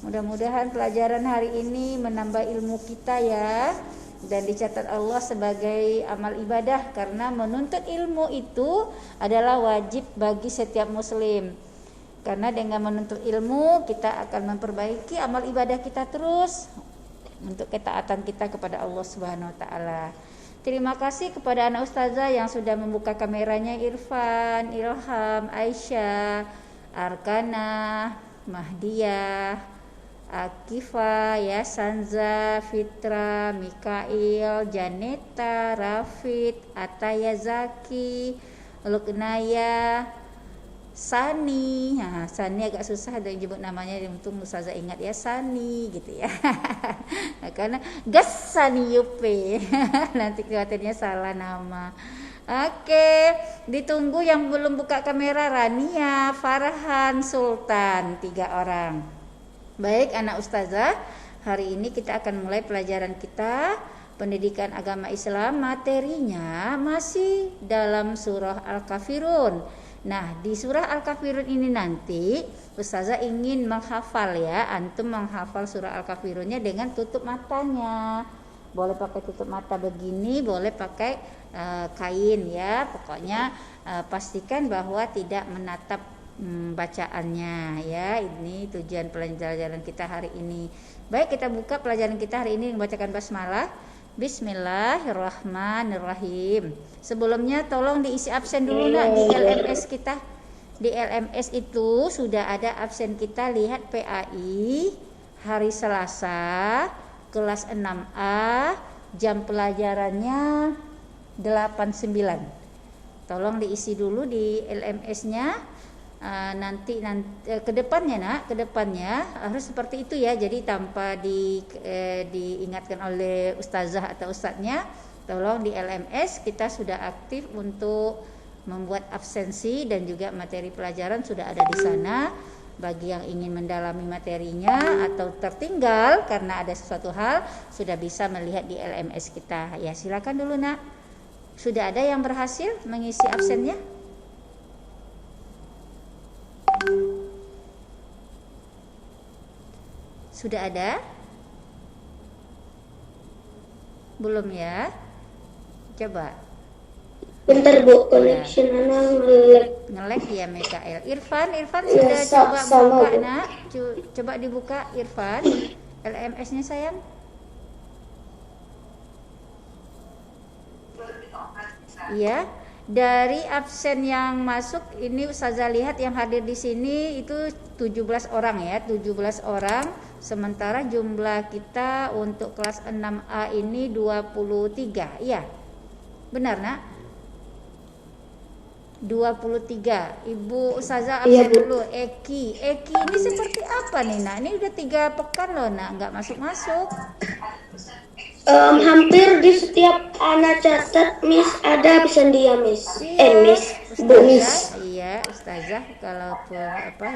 Mudah-mudahan pelajaran hari ini menambah ilmu kita ya, dan dicatat Allah sebagai amal ibadah, karena menuntut ilmu itu adalah wajib bagi setiap muslim. Karena dengan menuntut ilmu kita akan memperbaiki amal ibadah kita terus untuk ketaatan kita kepada Allah Subhanahu wa taala. Terima kasih kepada anak ustazah yang sudah membuka kameranya, Irfan, Ilham, Aisyah, Arkana, Mahdiyah, Akifa, ya, Sanza, Fitra, Mikail, Janeta, Rafid, Ataya Zaki, Luknaya, Sani. Nah, Sani agak susah ada nyebut namanya, untung Ustazah ingat ya, Sani gitu ya. Karena gas Sani Yupe. Nanti khawatirnya salah nama. Oke, ditunggu yang belum buka kamera, Rania, Farhan, Sultan, 3 orang. Baik anak ustazah, hari ini kita akan mulai pelajaran kita pendidikan agama Islam. Materinya masih dalam surah Al-Kafirun. Nah, di surah Al-Kafirun ini nanti ustazah ingin menghafal ya, antum menghafal surah Al-Kafirunnya dengan tutup matanya. Boleh pakai tutup mata begini, boleh pakai kain ya. Pokoknya pastikan bahwa tidak menatap bacaannya ya. Ini tujuan pelajaran kita hari ini. Baik, kita buka pelajaran kita hari ini membacakan basmalah. Bismillahirrahmanirrahim. Sebelumnya tolong diisi absen dulu nak di LMS kita. Di LMS itu sudah ada absen kita, lihat PAI hari Selasa kelas 6A, jam pelajarannya 89. Tolong diisi dulu di LMS-nya. Nanti kedepannya nak, kedepannya harus seperti itu ya. Jadi tanpa diingatkan oleh ustazah atau ustadznya, tolong di LMS kita sudah aktif untuk membuat absensi, dan juga materi pelajaran sudah ada di sana. Bagi yang ingin mendalami materinya atau tertinggal karena ada sesuatu hal, sudah bisa melihat di LMS kita ya. Silakan dulu nak. Sudah ada yang berhasil mengisi absennya? Sudah ada? Belum ya? Coba. Bentar Bu, connection anak Nge-lag ya Mikael. Irfan sudah coba buka nak. Coba dibuka Irfan. LMS-nya sayang. Iya. Dari absen yang masuk ini ustazah lihat yang hadir di sini itu 17 orang ya, 17 orang. Sementara jumlah kita untuk kelas 6A ini 23. Iya. Benar nak? 23. Ibu ustazah absen dulu. Eki ini seperti apa nih nak? Ini udah 3 pekan loh nak, nggak masuk. Hampir di setiap anak catat Miss ada absen dia Miss. Iya, Miss, Bu Miss. Iya, ustazah kalau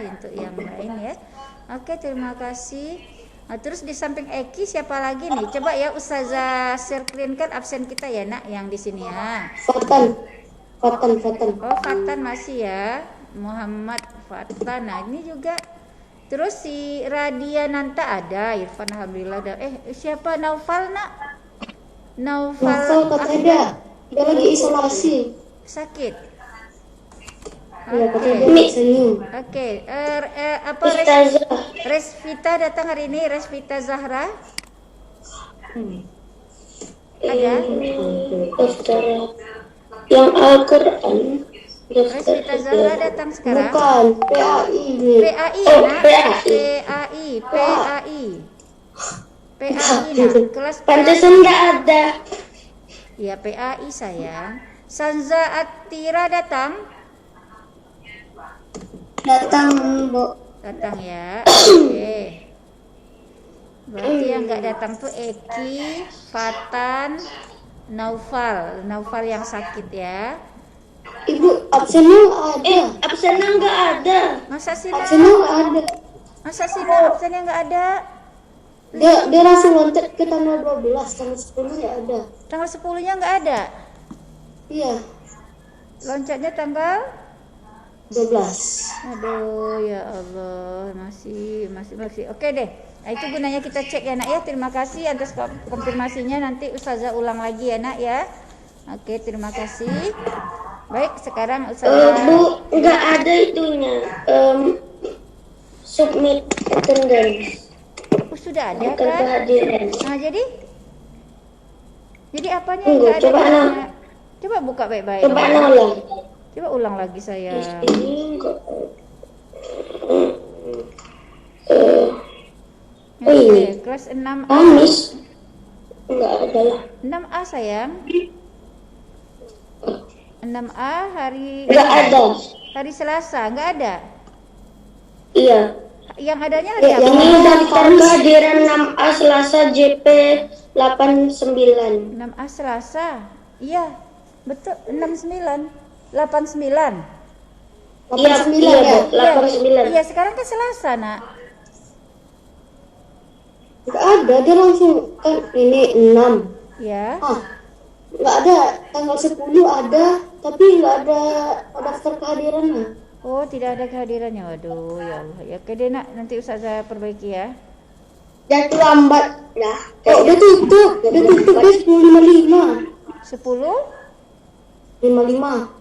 untuk yang lain ya. Oke, terima kasih. Nah, terus di samping Eki siapa lagi nih? Coba ya ustazah circlekan absen kita ya nak, yang di sini ya. Fatan. Oh, Fatan masih ya. Muhammad Fatan. Nah, ini juga. Terus si Radiananta ada, Irfan alhamdulillah ada. Siapa Naufal nak? Naufal ada. Dia lagi isolasi. Sakit. Oke. Apa Resvita datang hari ini? Resvita Zahra? Ada? Yang Al-Quran. Resvita Zahra datang sekarang? Bukan, PAI. PAI nak, kelas Pantesan nggak ada. Ya PAI sayang. Sanza Atira datang? Datang Bu. Datang ya. Oke. Berarti yang nggak datang tuh Eki, Fatan, Naufal yang sakit ya. Ibu, absennya ada. Absennya nggak ada. Masa sih Absennya nggak ada. absennya nggak ada? Dia langsung loncat ke tanggal 12, tanggal 10 nggak ada. Tanggal 10-nya nggak ada? Iya. Loncatnya tanggal 12. Aduh, ya Allah, masih. Oke deh. Nah, itu gunanya kita cek ya, Nak ya. Terima kasih atas konfirmasinya. Nanti Ustazah ulang lagi ya, Nak ya. Oke, terima kasih. Baik, sekarang Ustazah. Bu, nggak ada itunya. Submit attendance. Sudah ada Bukan kan? kehadiran. Nah, jadi apanya Tunggu, nggak ada? coba gunanya? Coba buka baik-baik. Coba ulang. Coba ulang lagi saya. Ini kok. Oke, kelas 6A. Amis. Enggak ada lah. 6A sayang. 6A hari Enggak ada. hari Selasa, enggak ada. Iya. Yang adanya hari apa? Yang ini daftar kehadiran 6A Selasa JP 89. 6A Selasa. Iya, betul 69. 89. Iya, iya, 89. Iya, sekarang kan Selasa, Nak. Enggak ada, dia langsung kan ini 6. Ya. Enggak ada, tanggal 10 ada, tapi enggak ada daftar kehadirannya. Oh, tidak ada kehadirannya. Waduh, ya Allah. Ya, oke deh, Nak. Nanti Ustazah perbaiki ya. Dan terlambat ya. Udah tutup. Udah tutup dia 10.55. 55.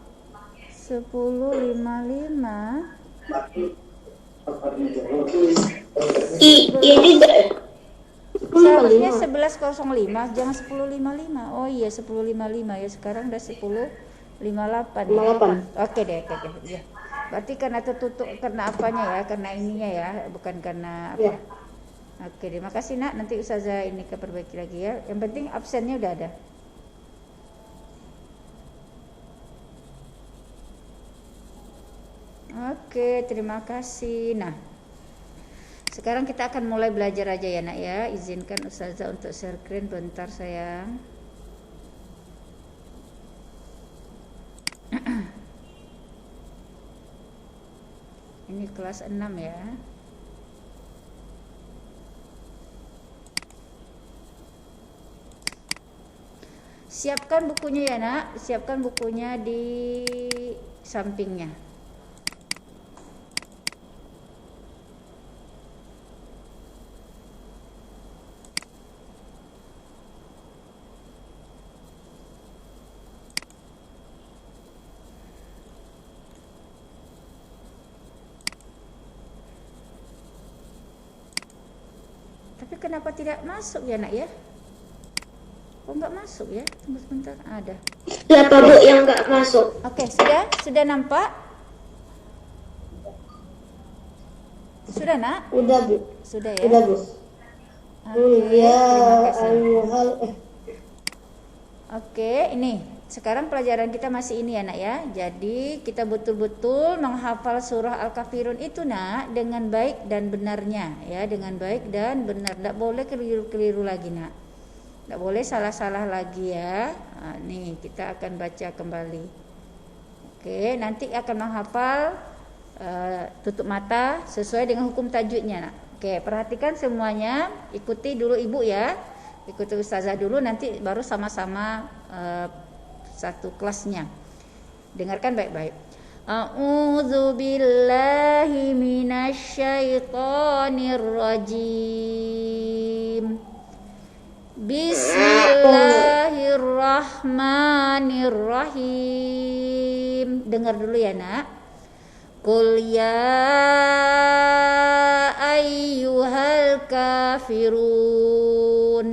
10.55. Iya juga. Seharusnya 11.05, jangan 10.55. Oh iya, 10.55 ya. Sekarang udah 10.58. 58. Oke deh. Ya. Berarti karena tertutup, karena apanya ya? Karena ininya ya, bukan karena apa. Ya. Oke, terima kasih, Nak. Nanti Ustazah ini perbaiki lagi ya. Yang penting absennya udah ada. Oke, terima kasih. Nah, sekarang kita akan mulai belajar aja ya, Nak ya. Izinkan Ustazah untuk share screen bentar, sayang. Ini kelas 6 ya. Siapkan bukunya ya, Nak. Siapkan bukunya di sampingnya. Tapi kenapa tidak masuk ya, Nak ya? Oh, enggak masuk ya? Tunggu sebentar, ada. Siapa Bu yang enggak masuk? Oke, sudah nampak? Sudah, Nak? Udah Bu. Sudah ya? Udah Bu. Oke, Ya, terima kasih. ayuhal. Oke, ini sekarang pelajaran kita masih ini ya, Nak ya. Jadi kita betul-betul menghafal surah Al-Kafirun itu, Nak, dengan baik dan benarnya ya, dengan baik dan benar. Tidak boleh keliru-keliru lagi, Nak. Tidak boleh salah-salah lagi ya. Nah, nih kita akan baca kembali. Oke, nanti akan menghafal tutup mata sesuai dengan hukum tajwidnya, Nak. Oke, perhatikan semuanya. Ikuti dulu Ibu ya. Ikuti Ustazah dulu, nanti baru sama-sama satu kelasnya. Dengarkan baik-baik. A'udzu billahi minasyaitonir rajim. Bismillahirrahmanirrahim. Dengar dulu ya, Nak. Qul ya ayyuhal kafirun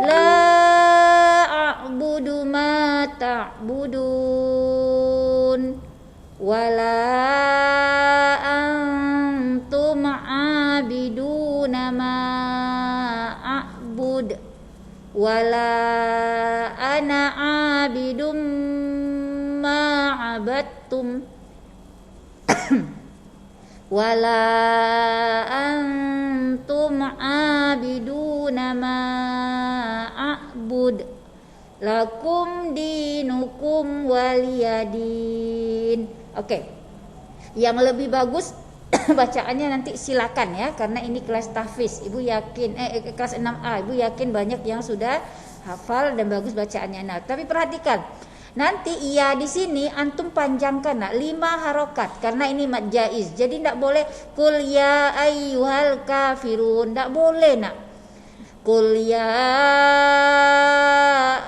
la a'budu ma ta'budun wala antum a'biduna ma a'bud wala ana a'bidum ma 'abadtum wala antum a'biduna ma a'bud lakum dinukum waliyadin. Oke. Yang lebih bagus bacaannya nanti silakan ya, karena ini kelas tahfiz. Ibu yakin kelas 6A, Ibu yakin banyak yang sudah hafal dan bagus bacaannya. Nah, tapi perhatikan Nanti iya di sini antum panjangkan nak 5 harokat karena ini mad jaiz. Jadi tidak boleh kul ya ayyuhal kafirun, tidak boleh nak. Kul ya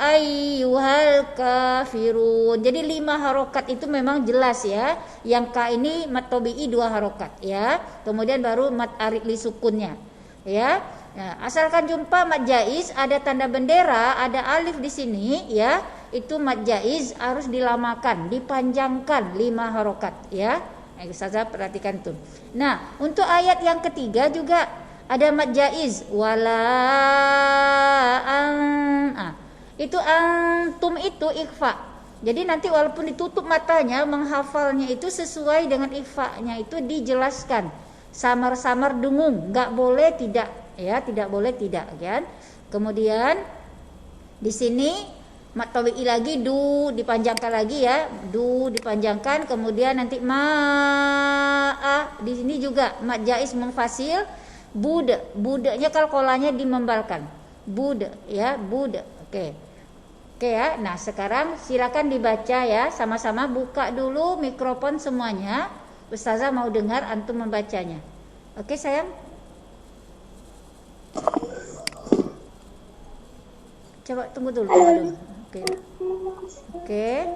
ayyuhal kafirun. Jadi 5 harokat itu memang jelas ya. Yang ka ini mad tabi'i 2 harokat ya. Kemudian baru mad arid li sukunnya ya. Nah, asalkan jumpa mad jaiz ada tanda bendera, ada alif di sini ya, itu mad jaiz harus dilamakan, dipanjangkan 5 harokat ya. Ustazah perhatikan tuh. Nah, untuk ayat yang ketiga juga ada mad jaiz wala itu antum itu ikhfa. Jadi nanti walaupun ditutup matanya menghafalnya itu sesuai dengan ikhfa-nya itu dijelaskan. Samar-samar dengung, enggak boleh tidak ya, tidak boleh tidak kan. Kemudian di sini mad tabi'i lagi du dipanjangkan lagi ya, du dipanjangkan, kemudian nanti di sini juga mad jaiz munfasil. Budenya kalkolanya dimembalkan. Bud ya, bud. Oke ya. Nah, sekarang silakan dibaca ya, sama-sama buka dulu mikrofon semuanya. Ustazah mau dengar antum membacanya. Oke, sayang? Coba tunggu dulu. Oke.